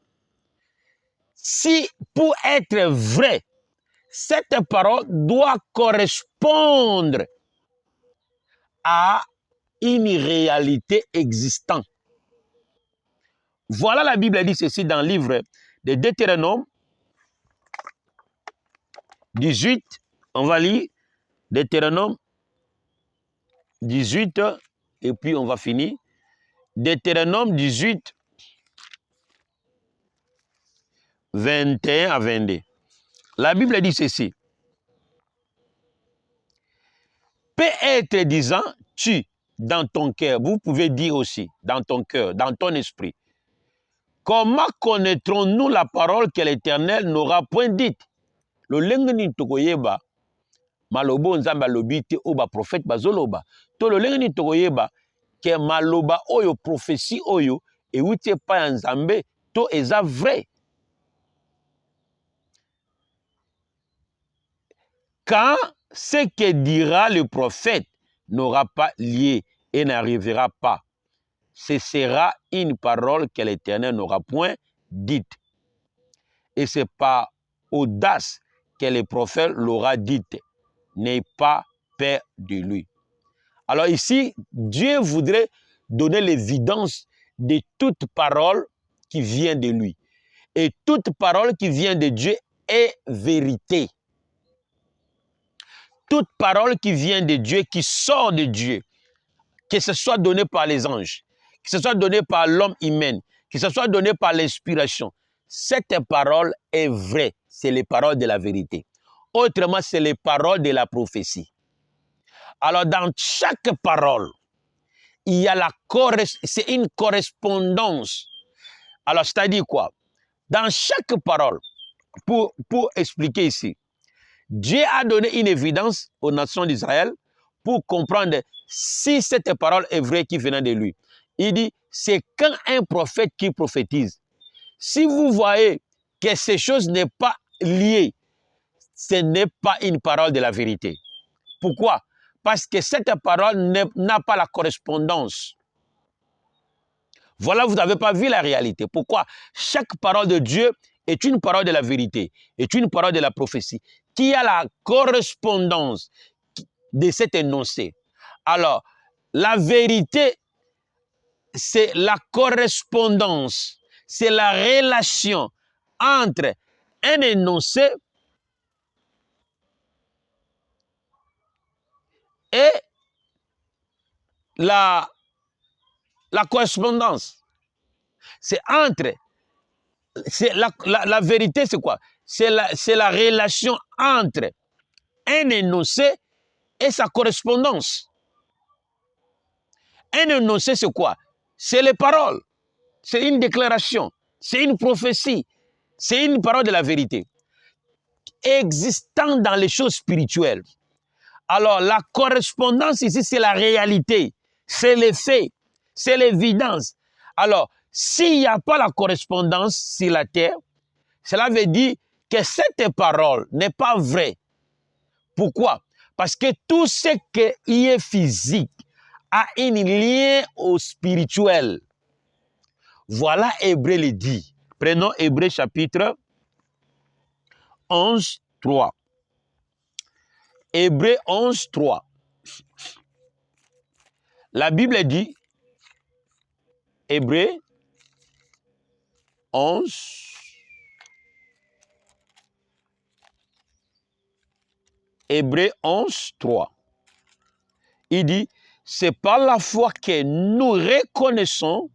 si pour être vrai, cette parole doit correspondre à une réalité existante. Voilà, la Bible dit ceci dans le livre de Deutéronome 18. On va lire Deutéronome 18 et puis on va finir. Deutéronome 18, 21 à 22. La Bible dit ceci. Peut être disant, tu, dans ton cœur, vous pouvez dire aussi, dans ton cœur, dans ton esprit. Comment connaîtrons-nous la parole que l'Éternel n'aura point dite? Le lengeni tokoyeba, malobo nzamba lobite oba prophète bazoloba. To le lengeni tokoyeba, ke maloba oyo prophétie oyo, et outie pa nzambe, to eza vrai. Quand ce que dira le prophète n'aura pas lié et n'arrivera pas, ce sera une parole que l'Éternel n'aura point dite. Et c'est par audace que le prophète l'aura dite. N'aie pas peur de lui. Alors ici, Dieu voudrait donner l'évidence de toute parole qui vient de lui. Et toute parole qui vient de Dieu est vérité. Toute parole qui vient de Dieu, qui sort de Dieu, que ce soit donné par les anges, que ce soit donné par l'homme humain, que ce soit donné par l'inspiration, cette parole est vraie. C'est les paroles de la vérité. Autrement, c'est les paroles de la prophétie. Alors, dans chaque parole, il y a c'est une correspondance. Alors, c'est-à-dire quoi? Dans chaque parole, pour expliquer ici, Dieu a donné une évidence aux nations d'Israël pour comprendre si cette parole est vraie qui venait de lui. Il dit, c'est quand un prophète qui prophétise. Si vous voyez que ces choses n'est pas liées, ce n'est pas une parole de la vérité. Pourquoi? Parce que cette parole n'a pas la correspondance. Voilà, vous n'avez pas vu la réalité. Pourquoi? Chaque parole de Dieu est une parole de la vérité, est une parole de la prophétie, qui a la correspondance de cet énoncé. Alors, la vérité, c'est la correspondance, c'est la relation entre un énoncé et la correspondance. C'est entre, la vérité, c'est quoi? C'est la relation entre un énoncé et sa correspondance. Un énoncé, c'est quoi? C'est les paroles. C'est une déclaration. C'est une prophétie. C'est une parole de la vérité. Existant dans les choses spirituelles. Alors, la correspondance ici, c'est la réalité. C'est les faits. C'est l'évidence. Alors, s'il n'y a pas la correspondance sur la terre, cela veut dire que cette parole n'est pas vraie. Pourquoi? Parce que tout ce qui est physique a un lien au spirituel. Voilà Hébreu le dit. Prenons Hébreu chapitre 11, 3. Hébreu 11, 3. La Bible dit, Hébreu 11, Hébreu 11, 3. Il dit, c'est par la foi que nous reconnaissons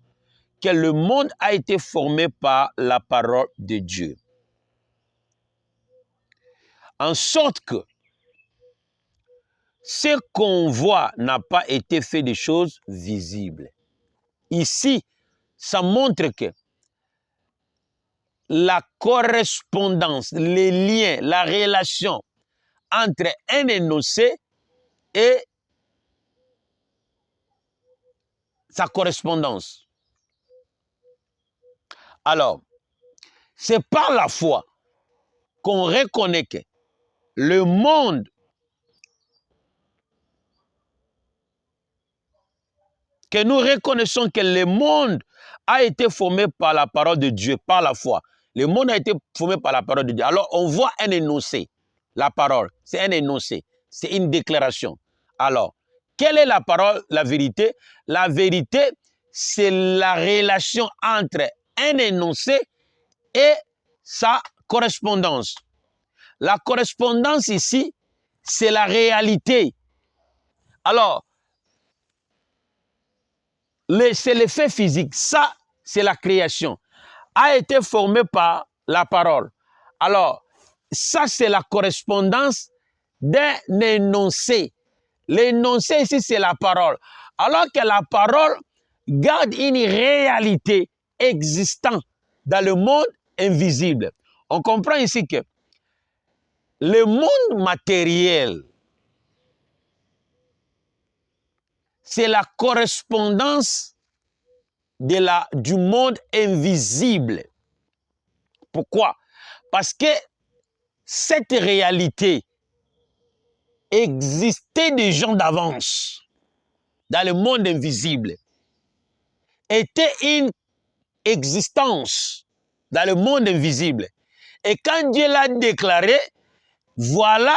que le monde a été formé par la parole de Dieu. En sorte que ce qu'on voit n'a pas été fait de choses visibles. Ici, ça montre que la correspondance, les liens, la relation entre un énoncé et sa correspondance. Alors, c'est par la foi qu'on reconnaît que le monde que nous reconnaissons que le monde a été formé par la parole de Dieu, par la foi. Le monde a été formé par la parole de Dieu. Alors, on voit un énoncé. La parole, c'est un énoncé. C'est une déclaration. Alors, quelle est la parole, la vérité? La vérité, c'est la relation entre un énoncé et sa correspondance. La correspondance ici, c'est la réalité. Alors, c'est l'effet physique. Ça, c'est la création. A été formé par la parole. Alors, ça, c'est la correspondance d'un énoncé. L'énoncé ici, c'est la parole. Alors que la parole garde une réalité existante dans le monde invisible. On comprend ici que le monde matériel, c'est la correspondance du monde invisible. Pourquoi? Parce que cette réalité existait déjà d'avance dans le monde invisible, était une existence dans le monde invisible. Et quand Dieu l'a déclaré, voilà,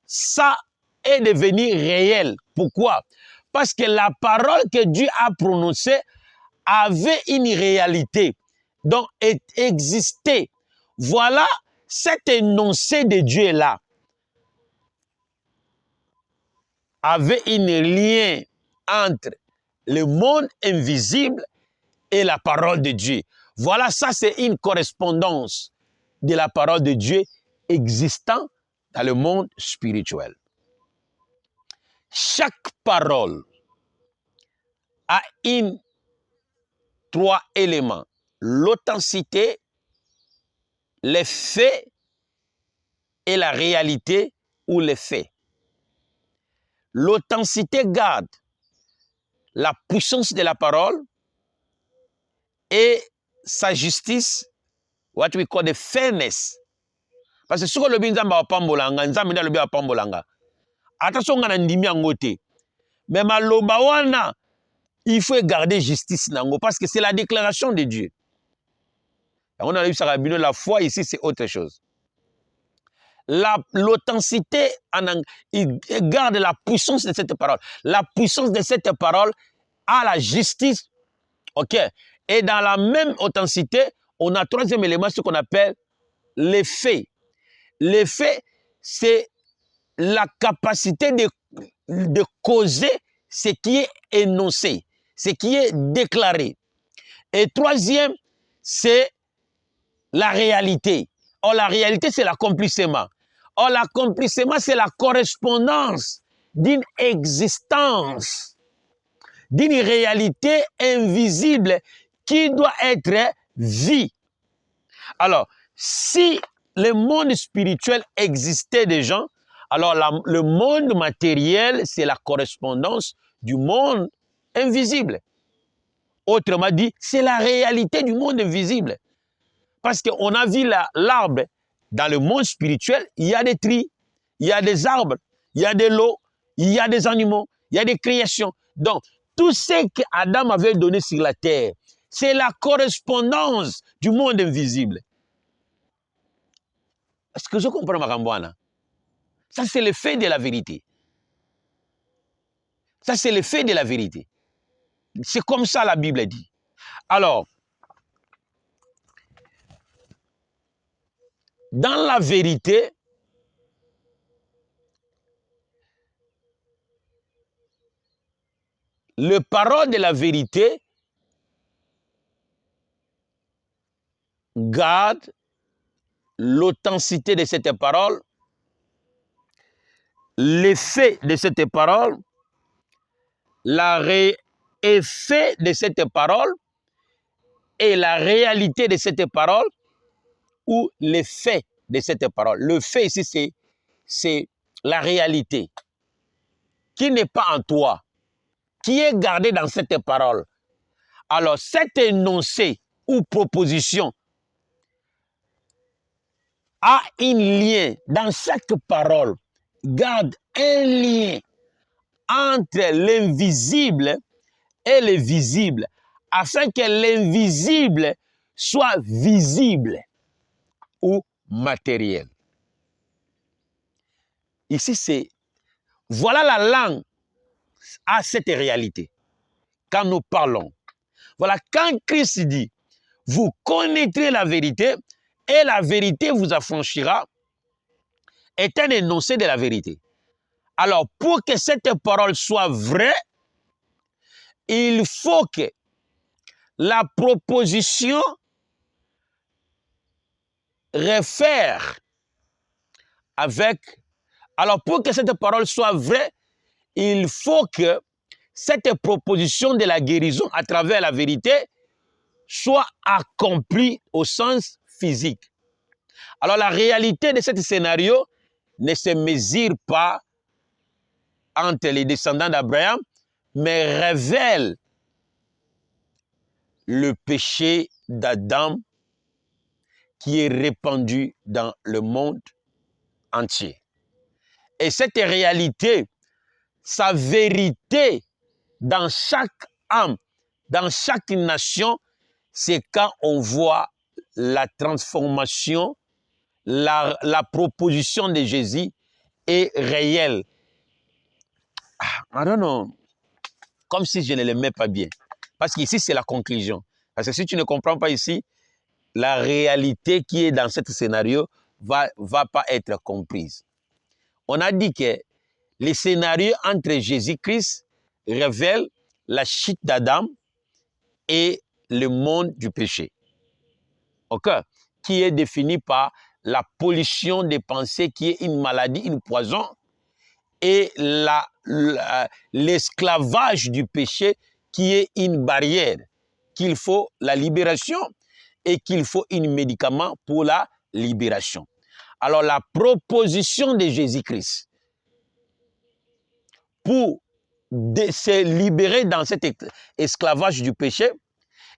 ça est devenu réel. Pourquoi? Parce que la parole que Dieu a prononcée avait une réalité, donc existait. Voilà cet énoncé de Dieu-là avait un lien entre le monde invisible et la parole de Dieu. Voilà, ça c'est une correspondance de la parole de Dieu existant dans le monde spirituel. Chaque parole a trois éléments: l'authenticité, les faits et la réalité ou les faits. L'authenticité garde la puissance de la parole et sa justice, what we call the fairness. Parce que ce que le binzamba pambolanga, nzambe na lobi pambolanga. Attention ngana ndimi angote. Mais maloba wana, il faut garder justice nango parce que c'est la déclaration de Dieu. On a vu ça la foi ici c'est autre chose. L'authenticité, il garde la puissance de cette parole. La puissance de cette parole a la justice. OK. Et dans la même authenticité, on a troisième élément, ce qu'on appelle les faits. Les faits, c'est la capacité de causer ce qui est énoncé, ce qui est déclaré. Et troisième, c'est la réalité. Or, la réalité, c'est l'accomplissement. Or, l'accomplissement, c'est la correspondance d'une existence, d'une réalité invisible qui doit être vue. Alors, si le monde spirituel existait déjà, alors le monde matériel, c'est la correspondance du monde invisible. Autrement dit, c'est la réalité du monde invisible. Parce qu'on a vu l'arbre. Dans le monde spirituel, il y a des tris, il y a des arbres, il y a de l'eau, il y a des animaux, il y a des créations. Donc, tout ce qu'Adam avait donné sur la terre, c'est la correspondance du monde invisible. Est-ce que je comprends, Marambouana? Ça, c'est le fait de la vérité. Ça, c'est le fait de la vérité. C'est comme ça la Bible dit. Alors, dans la vérité, le parole de la vérité garde l'authenticité de cette parole, l'effet de cette parole, l'effet de cette parole et la réalité de cette parole ou l'effet de cette parole. Le fait ici, c'est la réalité qui n'est pas en toi, qui est gardée dans cette parole. Alors, cet énoncé ou proposition a un lien dans chaque parole, garde un lien entre l'invisible et le visible, afin que l'invisible soit visible ou matériel. Ici, voilà la langue à cette réalité. Quand nous parlons, voilà, quand Christ dit, vous connaîtrez la vérité et la vérité vous affranchira, est un énoncé de la vérité. Alors, pour que cette parole soit vraie, il faut que la proposition réfère avec... Alors, pour que cette parole soit vraie, il faut que cette proposition de la guérison à travers la vérité soit accomplie au sens physique. Alors, la réalité de ce scénario ne se mesure pas entre les descendants d'Abraham, mais révèle le péché d'Adam qui est répandu dans le monde entier. Et cette réalité, sa vérité dans chaque âme, dans chaque nation, c'est quand on voit la transformation, la proposition de Jésus est réelle. I don't know. Comme si je ne l'aimais pas bien. Parce qu'ici, c'est la conclusion. Parce que si tu ne comprends pas ici, la réalité qui est dans ce scénario va pas être comprise. On a dit que les scénarios entre Jésus-Christ révèlent la chute d'Adam et le monde du péché. OK? Qui est défini par la pollution des pensées, qui est une maladie, une poison, et l'esclavage du péché, qui est une barrière, qu'il faut la libération et qu'il faut un médicament pour la libération. Alors, la proposition de Jésus-Christ pour se libérer dans cet esclavage du péché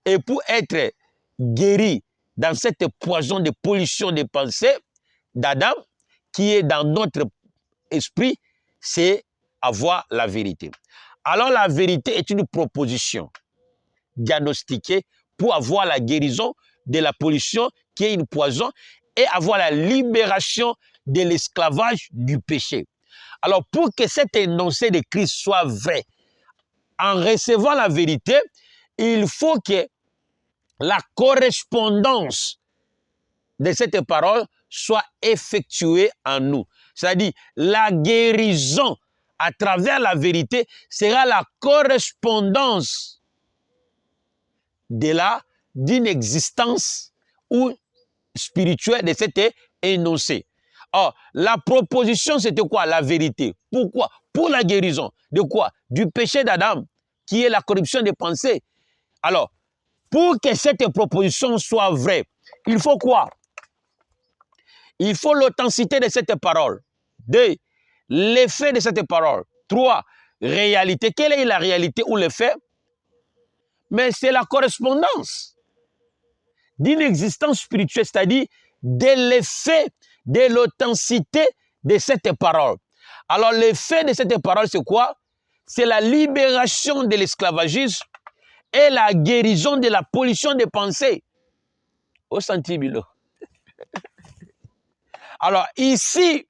et pour être guéri dans cette poison de pollution des pensées d'Adam qui est dans notre esprit, c'est avoir la vérité. Alors la vérité est une proposition diagnostiquée pour avoir la guérison de la pollution qui est une poison et avoir la libération de l'esclavage du péché. Alors pour que cet énoncé de Christ soit vrai, en recevant la vérité, il faut que la correspondance de cette parole soit effectuée en nous. C'est-à-dire, la guérison à travers la vérité sera la correspondance d'une existence ou spirituelle de cet énoncé. Or, la proposition, c'était quoi? La vérité. Pourquoi? Pour la guérison. De quoi? Du péché d'Adam, qui est la corruption des pensées. Alors, pour que cette proposition soit vraie, il faut quoi? Il faut l'authenticité de cette parole. 2. L'effet de cette parole. 3. Réalité. Quelle est la réalité ou l'effet? Mais c'est la correspondance d'une existence spirituelle, c'est-à-dire de l'effet, de l'authenticité de cette parole. Alors l'effet de cette parole, c'est quoi? C'est la libération de l'esclavagisme et la guérison de la pollution des pensées. Au sentibilo. Alors ici,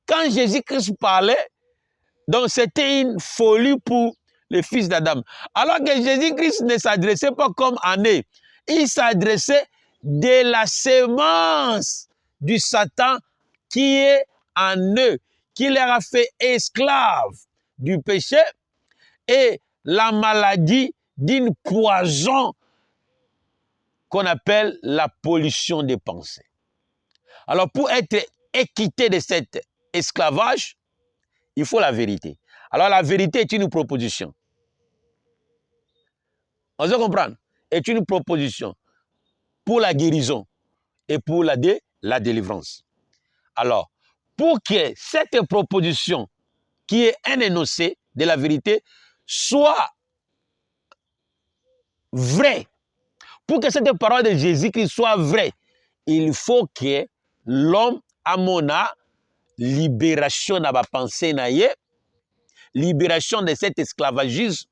quand Jésus-Christ parlait, donc c'était une folie pour le fils d'Adam. Alors que Jésus-Christ ne s'adressait pas comme Ané. Il s'adressait de la sémence du Satan qui est en eux, qui leur a fait esclaves du péché. Et la maladie d'une poison qu'on appelle la pollution des pensées. Alors, pour être équité de cet esclavage, il faut la vérité. Alors, la vérité est une proposition. On se comprend? Est une proposition pour la guérison et pour la délivrance. Alors, pour que cette proposition, qui est un énoncé de la vérité, soit vraie, pour que cette parole de Jésus-Christ soit vraie, il faut que l'homme amona libération na ba pensée na ye, libération de cet esclavagisme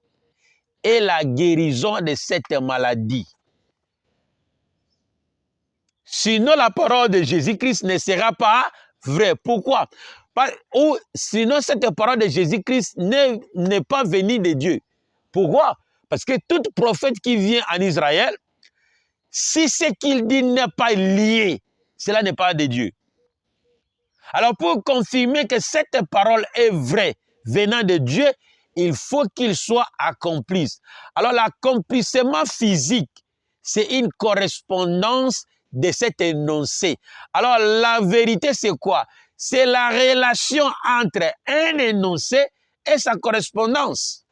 et la guérison de cette maladie. Sinon, la parole de Jésus-Christ ne sera pas vraie. Pourquoi? Ou sinon, cette parole de Jésus-Christ n'est pas venue de Dieu. Pourquoi? Parce que tout prophète qui vient en Israël, si ce qu'il dit n'est pas lié, cela n'est pas de Dieu. Alors, pour confirmer que cette parole est vraie, venant de Dieu, il faut qu'il soit accompli. Alors, l'accomplissement physique, c'est une correspondance de cet énoncé. Alors, la vérité, c'est quoi? C'est la relation entre un énoncé et sa correspondance.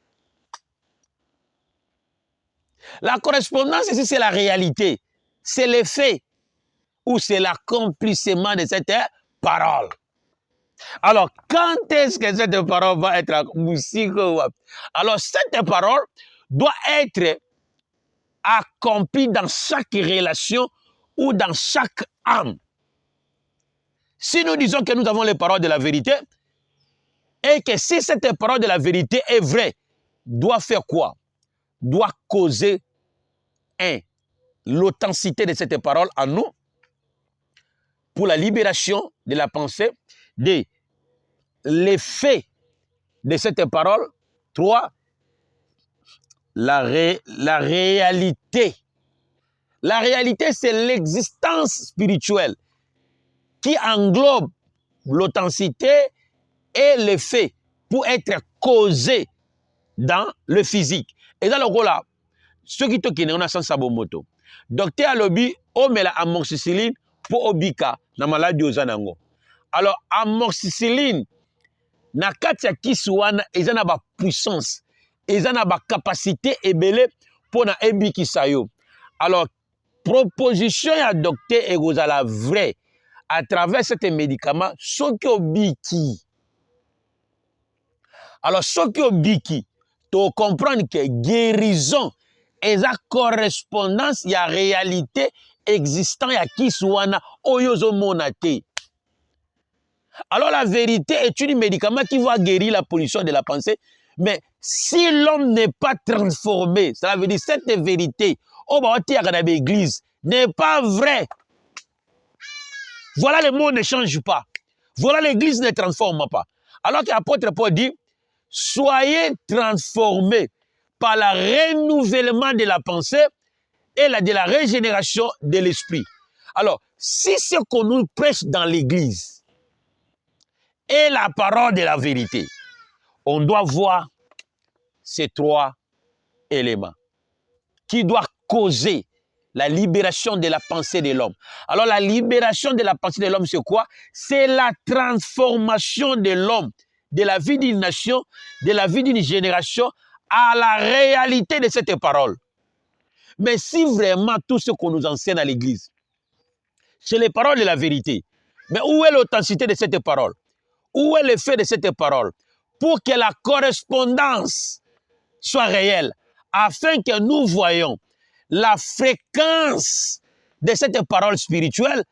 La correspondance, ici, c'est la réalité. C'est l'effet ou c'est l'accomplissement de cette parole. Alors, quand est-ce que cette parole va être accomplie? Alors, cette parole doit être accomplie dans chaque relation ou dans chaque âme. Si nous disons que nous avons les paroles de la vérité, et que si cette parole de la vérité est vraie, doit faire quoi? Doit causer, l'authenticité de cette parole en nous, pour la libération de la pensée, de l'effet de cette parole. 3, la réalité. La réalité, c'est l'existence spirituelle qui englobe l'authenticité et l'effet pour être causé dans le physique. Et dans le rôle là, ceux qui te connaissent, on a sans sabomoto. Docteur Alobi, on met la amoxicilline pour obika, na maladie aux anango. Alors, amoxicilline, na katia kiswana, ils ont ba puissance, ils ont ba capacité ebele pour na ebiki sayo. Alors, proposition ya docteur egozala vrai à travers cet médicament, ce qui obiki. Alors, ce qui obiki, tu comprends que guérison et la correspondance, il y a réalité existant, il y a kiswana, oyozo monate. Alors, la vérité est un médicament qui va guérir la pollution de la pensée. Mais si l'homme n'est pas transformé, ça veut dire cette vérité, l'église, n'est pas vraie. Voilà, le monde ne change pas. Voilà, l'église ne transforme pas. Alors que l'apôtre Paul dit, soyez transformés par le renouvellement de la pensée et de la régénération de l'esprit. Alors, si ce qu'on nous prêche dans l'église est la parole de la vérité, on doit voir ces 3 éléments qui doivent causer la libération de la pensée de l'homme. Alors, la libération de la pensée de l'homme, c'est quoi? C'est la transformation de l'homme, de la vie d'une nation, de la vie d'une génération, à la réalité de cette parole. Mais si vraiment tout ce qu'on nous enseigne à l'église, c'est les paroles de la vérité, mais où est l'authenticité de cette parole? Où est l'effet de cette parole? Pour que la correspondance soit réelle, afin que nous voyions la fréquence de cette parole spirituelle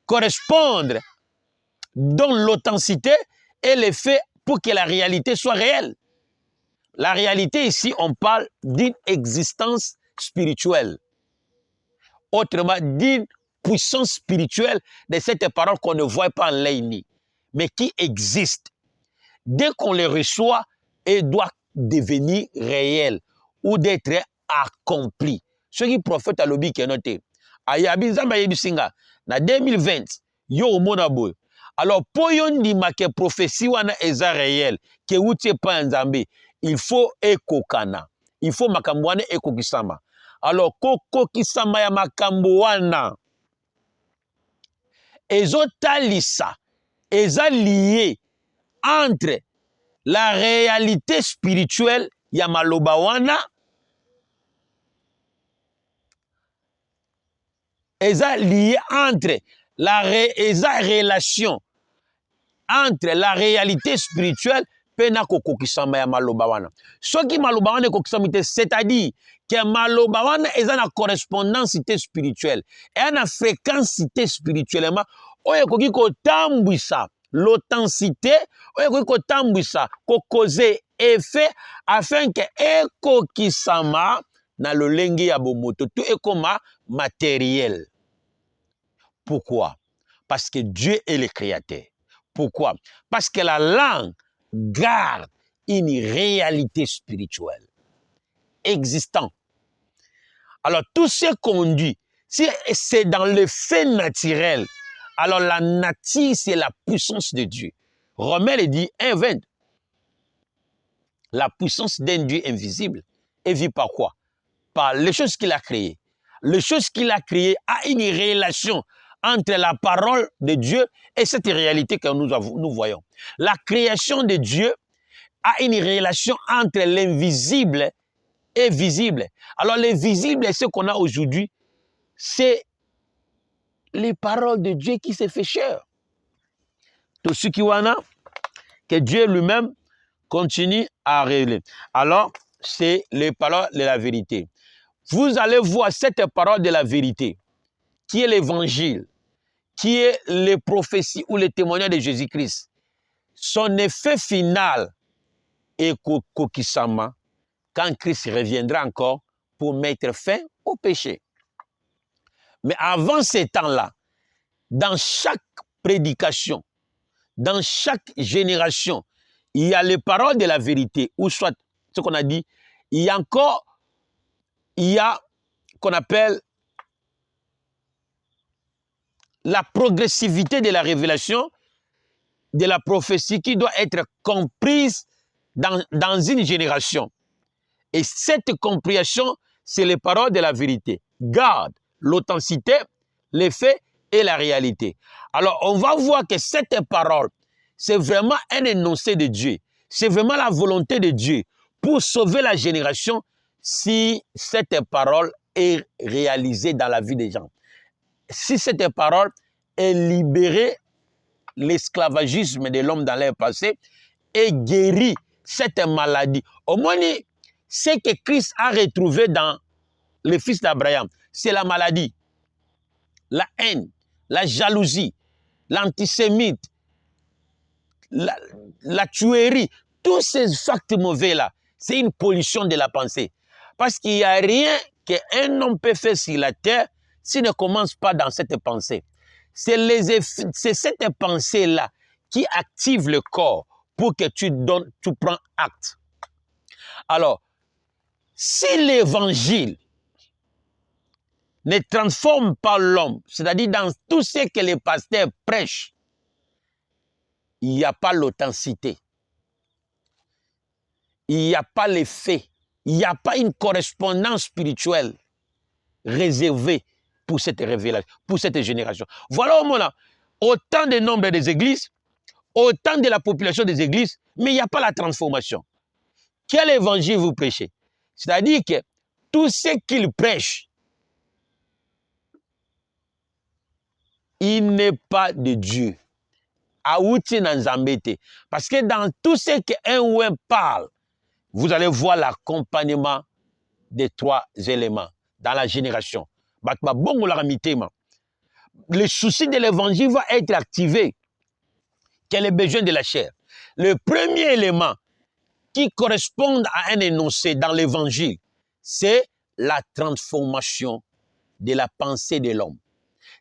correspondre dans l'authenticité et l'effet pour que la réalité soit réelle. La réalité ici, on parle d'une existence spirituelle. Autrement, d'une puissance spirituelle de cette parole qu'on ne voit pas en l'œil, mais qui existe. Dès qu'on les reçoit, elle doit devenir réelle ou d'être accompli. Ce qui prophète à l'obi qui est noté. Ayabi Zamba Yebisinga, na 2020, yo monabo. Alors, pour yon di ma que prophétie wana eza réelle, que outie pas nzambe, il faut ekokana. Il faut makambo wana ekokisama. Alors, kokokisama ya makambo wana, ezotalisa, eza lié entre la réalité spirituelle ya maloba wana, eza lié entre eza relation entre la réalité spirituelle pe na kokokisama ya maloba wana. Soki maloba wana ekokisama te, c'est-à-dire que maloba wana eza na correspondance spirituelle, eza na fréquence spirituellement, oyo ekoki kotambwisa l'authenticité, oyo ekoki kotambwisa kokoze effet afin que ekokisama na lolenge ya bomoto, tout ekoma matériel. Pourquoi? Parce que Dieu est le créateur. Pourquoi? Parce que la langue garde une réalité spirituelle existante. Alors, tout ce qu'on dit, si c'est dans le fait naturel, alors la nature, c'est la puissance de Dieu. Romains le dit 1:20. La puissance d'un Dieu invisible est vue par quoi? Par les choses qu'il a créées. Les choses qu'il a créées a une relation entre la parole de Dieu et cette réalité que nous voyons. La création de Dieu a une relation entre l'invisible et visible. Alors, le visible, ce qu'on a aujourd'hui, c'est les paroles de Dieu qui s'est fait chair. Tout ce qui wana, que Dieu lui-même continue à révéler. Alors, c'est les paroles de la vérité. Vous allez voir cette parole de la vérité, qui est l'évangile, qui est les prophéties ou les témoignages de Jésus-Christ. Son effet final est kokisama quand Christ reviendra encore pour mettre fin au péché. Mais avant ces temps-là, dans chaque prédication, dans chaque génération, il y a les paroles de la vérité, ou soit ce qu'on a dit, il y a encore, qu'on appelle la progressivité de la révélation, de la prophétie qui doit être comprise dans une génération. Et cette compréhension, c'est les paroles de la vérité. Garde l'authenticité, les faits et la réalité. Alors, on va voir que cette parole, c'est vraiment un énoncé de Dieu. C'est vraiment la volonté de Dieu pour sauver la génération si cette parole est réalisée dans la vie des gens. Si cette parole est libérée l'esclavagisme de l'homme dans leur passé et guérit cette maladie. Au moins, ce que Christ a retrouvé dans le fils d'Abraham, c'est la maladie, la haine, la jalousie, l'antisémite, la tuerie. Tous ces facts mauvais-là, c'est une pollution de la pensée. Parce qu'il n'y a rien qu'un homme peut faire sur la terre s'il ne commence pas dans cette pensée. C'est cette pensée-là qui active le corps pour que tu prends acte. Alors, si l'évangile ne transforme pas l'homme, c'est-à-dire dans tout ce que les pasteurs prêchent, il n'y a pas l'authenticité, il n'y a pas les faits, il n'y a pas une correspondance spirituelle réservée pour cette révélation, pour cette génération. Voilà au moins autant de nombre des églises, autant de la population des églises, mais il n'y a pas la transformation. Quel évangile vous prêchez? C'est-à-dire que tout ce qu'ils prêchent, il n'est pas de Dieu. Parce que dans tout ce qu'un ou un parle, vous allez voir l'accompagnement des trois éléments dans la génération. Le souci de l'évangile va être activé. Quel est le besoin de la chair? Le premier élément qui correspond à un énoncé dans l'évangile, c'est la transformation de la pensée de l'homme.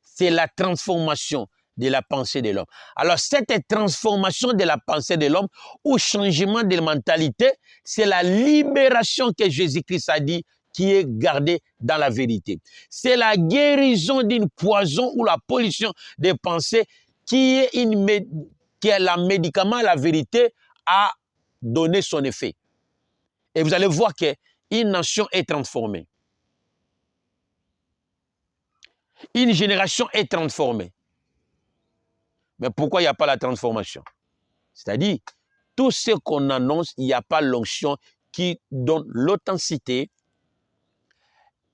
C'est la transformation de la pensée de l'homme. Alors, cette transformation de la pensée de l'homme ou changement de mentalité, c'est la libération que Jésus-Christ a dit qui est gardée dans la vérité. C'est la guérison d'une poison ou la pollution des pensées qui est le médicament, la vérité, a donné son effet. Et vous allez voir qu'une nation est transformée. Une génération est transformée. Mais pourquoi il n'y a pas la transformation? C'est-à-dire, tout ce qu'on annonce, il n'y a pas l'onction qui donne l'authenticité,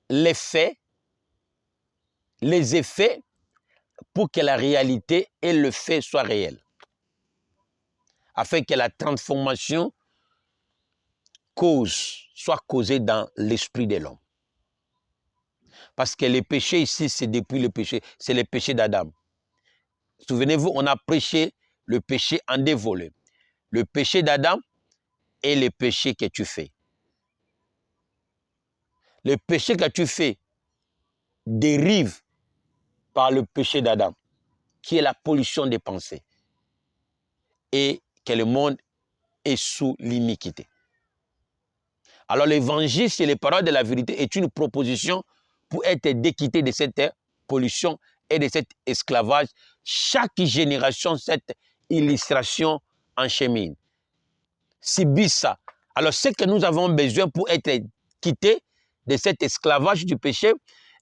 les faits, les effets, pour que la réalité et le fait soient réels. Afin que la transformation soit causée dans l'esprit de l'homme. Parce que le péché ici, c'est depuis le péché, c'est le péché d'Adam. Souvenez-vous, on a prêché le péché en deux volets. Le péché d'Adam et le péché que tu fais. Le péché que tu fais dérive par le péché d'Adam, qui est la pollution des pensées. Et que le monde est sous l'iniquité. Alors l'évangile, c'est les paroles de la vérité, est une proposition pour être déquitté de cette pollution et de cet esclavage. Chaque génération, cette illustration en chemine. Subit ça. Alors ce que nous avons besoin pour être quittés de cet esclavage du péché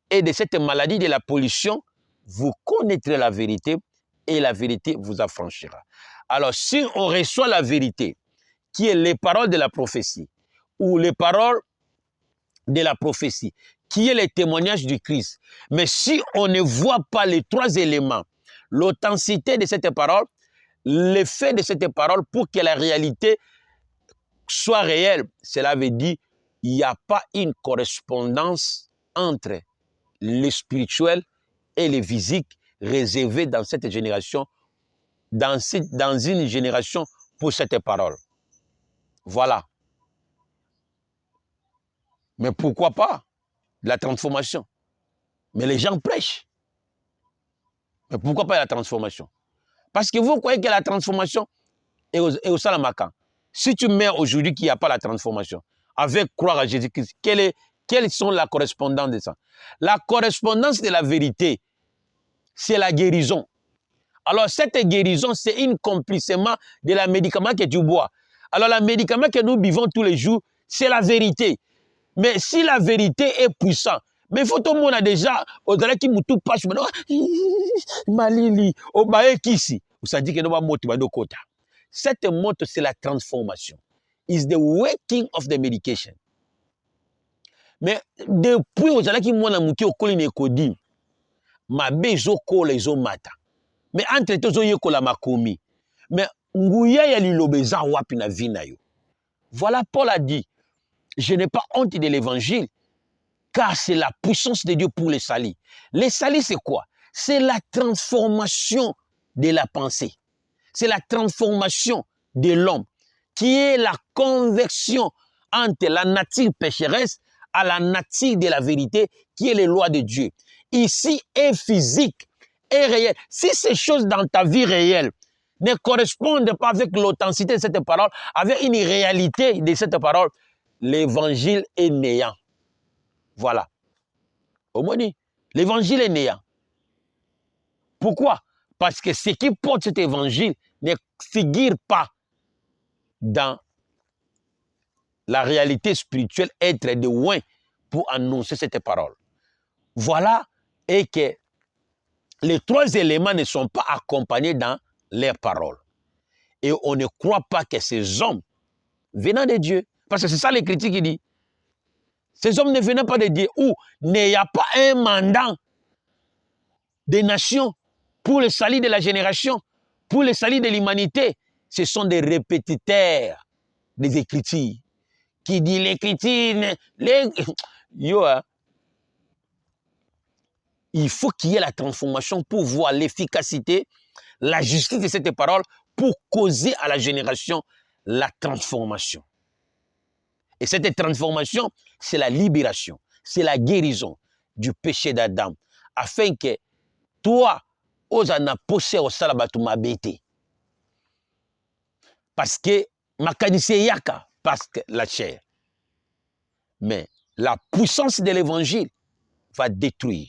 et de cette maladie de la pollution, vous connaîtrez la vérité et la vérité vous affranchira. Alors si on reçoit la vérité, qui est les paroles de la prophétie, ou les paroles de la prophétie, qui est le témoignage du Christ. Mais si on ne voit pas les trois éléments, l'authenticité de cette parole, l'effet de cette parole pour que la réalité soit réelle, cela veut dire qu'il n'y a pas une correspondance entre le spirituel et le physique réservé dans cette génération, dans une génération pour cette parole. Voilà. Mais pourquoi pas la transformation? Mais les gens prêchent. Mais pourquoi pas la transformation? Parce que vous croyez que la transformation est au Salamaka. Si tu mets aujourd'hui qu'il n'y a pas la transformation, avec croire à Jésus-Christ, quelles sont la correspondance de ça? La correspondance de la vérité, c'est la guérison. Alors cette guérison, c'est un complissement de la médicament que tu bois. Alors le médicament que nous buvons tous les jours, c'est la vérité. Mais si la vérité est puissante, mais il faut tout le monde a déjà, au-delà qui moutou passe, malili, au baé kisi. Ça dit que nous va motiver de quota. Cette moto, c'est la transformation. It's the working of the medication. Mais depuis au-delà qui m'a mouti au colline codi, ma bezo kola izo mata. Mais entre tozo yeko la makomi. Mais nguya ya lilobeza wapi na vina yo. Voilà, Paul a dit, je n'ai pas honte de l'évangile, car c'est la puissance de Dieu pour les salis. Les salis, c'est quoi? C'est la transformation de la pensée. C'est la transformation de l'homme, qui est la conversion entre la nature pécheresse à la nature de la vérité, qui est les lois de Dieu. Ici est physique, est réel. Si ces choses dans ta vie réelle ne correspondent pas avec l'authenticité de cette parole, avec une réalité de cette parole, l'évangile est néant. Voilà. Au moins dit, l'évangile est néant. Pourquoi? Parce que ce qui porte cet évangile ne figure pas dans la réalité spirituelle, être de loin pour annoncer cette parole. Voilà, et que les trois éléments ne sont pas accompagnés dans leurs paroles. Et on ne croit pas que ces hommes venant de Dieu, parce que c'est ça les critiques qui disent, ces hommes ne venaient pas de Dieu, ou il n'y a pas un mandat des nations pour le salut de la génération, pour le salut de l'humanité. Ce sont des répétiteurs des Écritures qui disent l'Écriture, il faut qu'il y ait la transformation pour voir l'efficacité, la justice de cette parole, pour causer à la génération la transformation. Et cette transformation, c'est la libération, c'est la guérison du péché d'Adam, afin que toi, osana posé au salabatu mabete. Parce que makanise yaka, parce que la chair. Mais la puissance de l'évangile va détruire.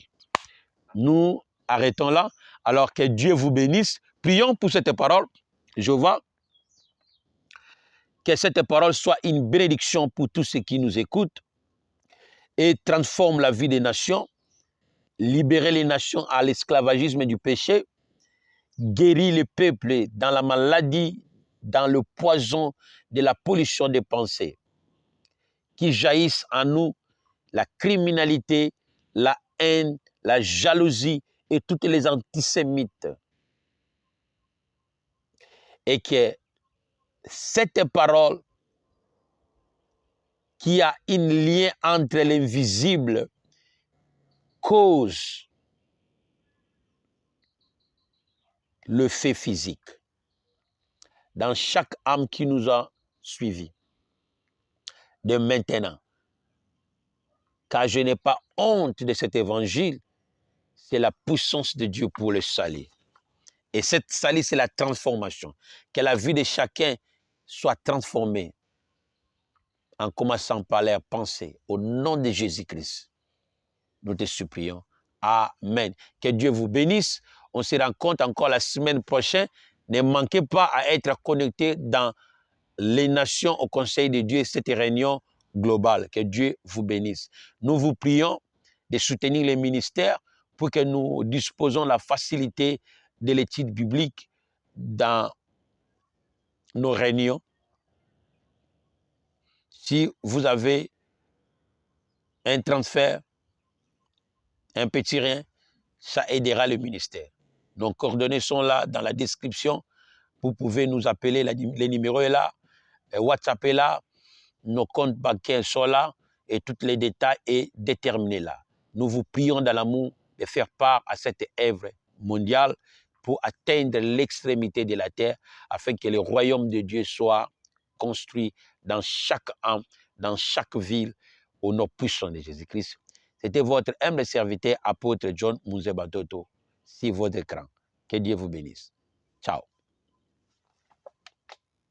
Nous arrêtons là. Alors que Dieu vous bénisse. Prions pour cette parole. Je vois Que cette parole soit une bénédiction pour tous ceux qui nous écoutent et transforme la vie des nations, libérer les nations à l'esclavagisme du péché, guérir le peuple dans la maladie, dans le poison de la pollution des pensées, qui jaillissent en nous la criminalité, la haine, la jalousie et toutes les antisémites. Et que cette parole qui a un lien entre l'invisible cause le fait physique dans chaque âme qui nous a suivis de maintenant. Car je n'ai pas honte de cet évangile, c'est la puissance de Dieu pour le salut. Et cette salut, c'est la transformation. Que la vie de chacun soit transformée en commençant par leur pensée. Au nom de Jésus-Christ, nous te supplions. Amen. Que Dieu vous bénisse. On se rencontre encore la semaine prochaine. Ne manquez pas à être connectés dans les nations au Conseil de Dieu, cette réunion globale. Que Dieu vous bénisse. Nous vous prions de soutenir les ministères pour que nous disposons de la facilité de l'étude biblique dans nos réunions. Si vous avez un transfert, un petit rien, ça aidera le ministère. Nos coordonnées sont là dans la description. Vous pouvez nous appeler, les numéros est là, WhatsApp est là, nos comptes bancaires sont là et tous les détails sont déterminés là. Nous vous prions dans l'amour de faire part à cette œuvre mondiale pour atteindre l'extrémité de la terre afin que le royaume de Dieu soit construit dans chaque âme, dans chaque ville, au nom puissant de Jésus-Christ. C'était votre humble serviteur, apôtre John Mouzeba Toto, sur votre écran. Que Dieu vous bénisse. Ciao.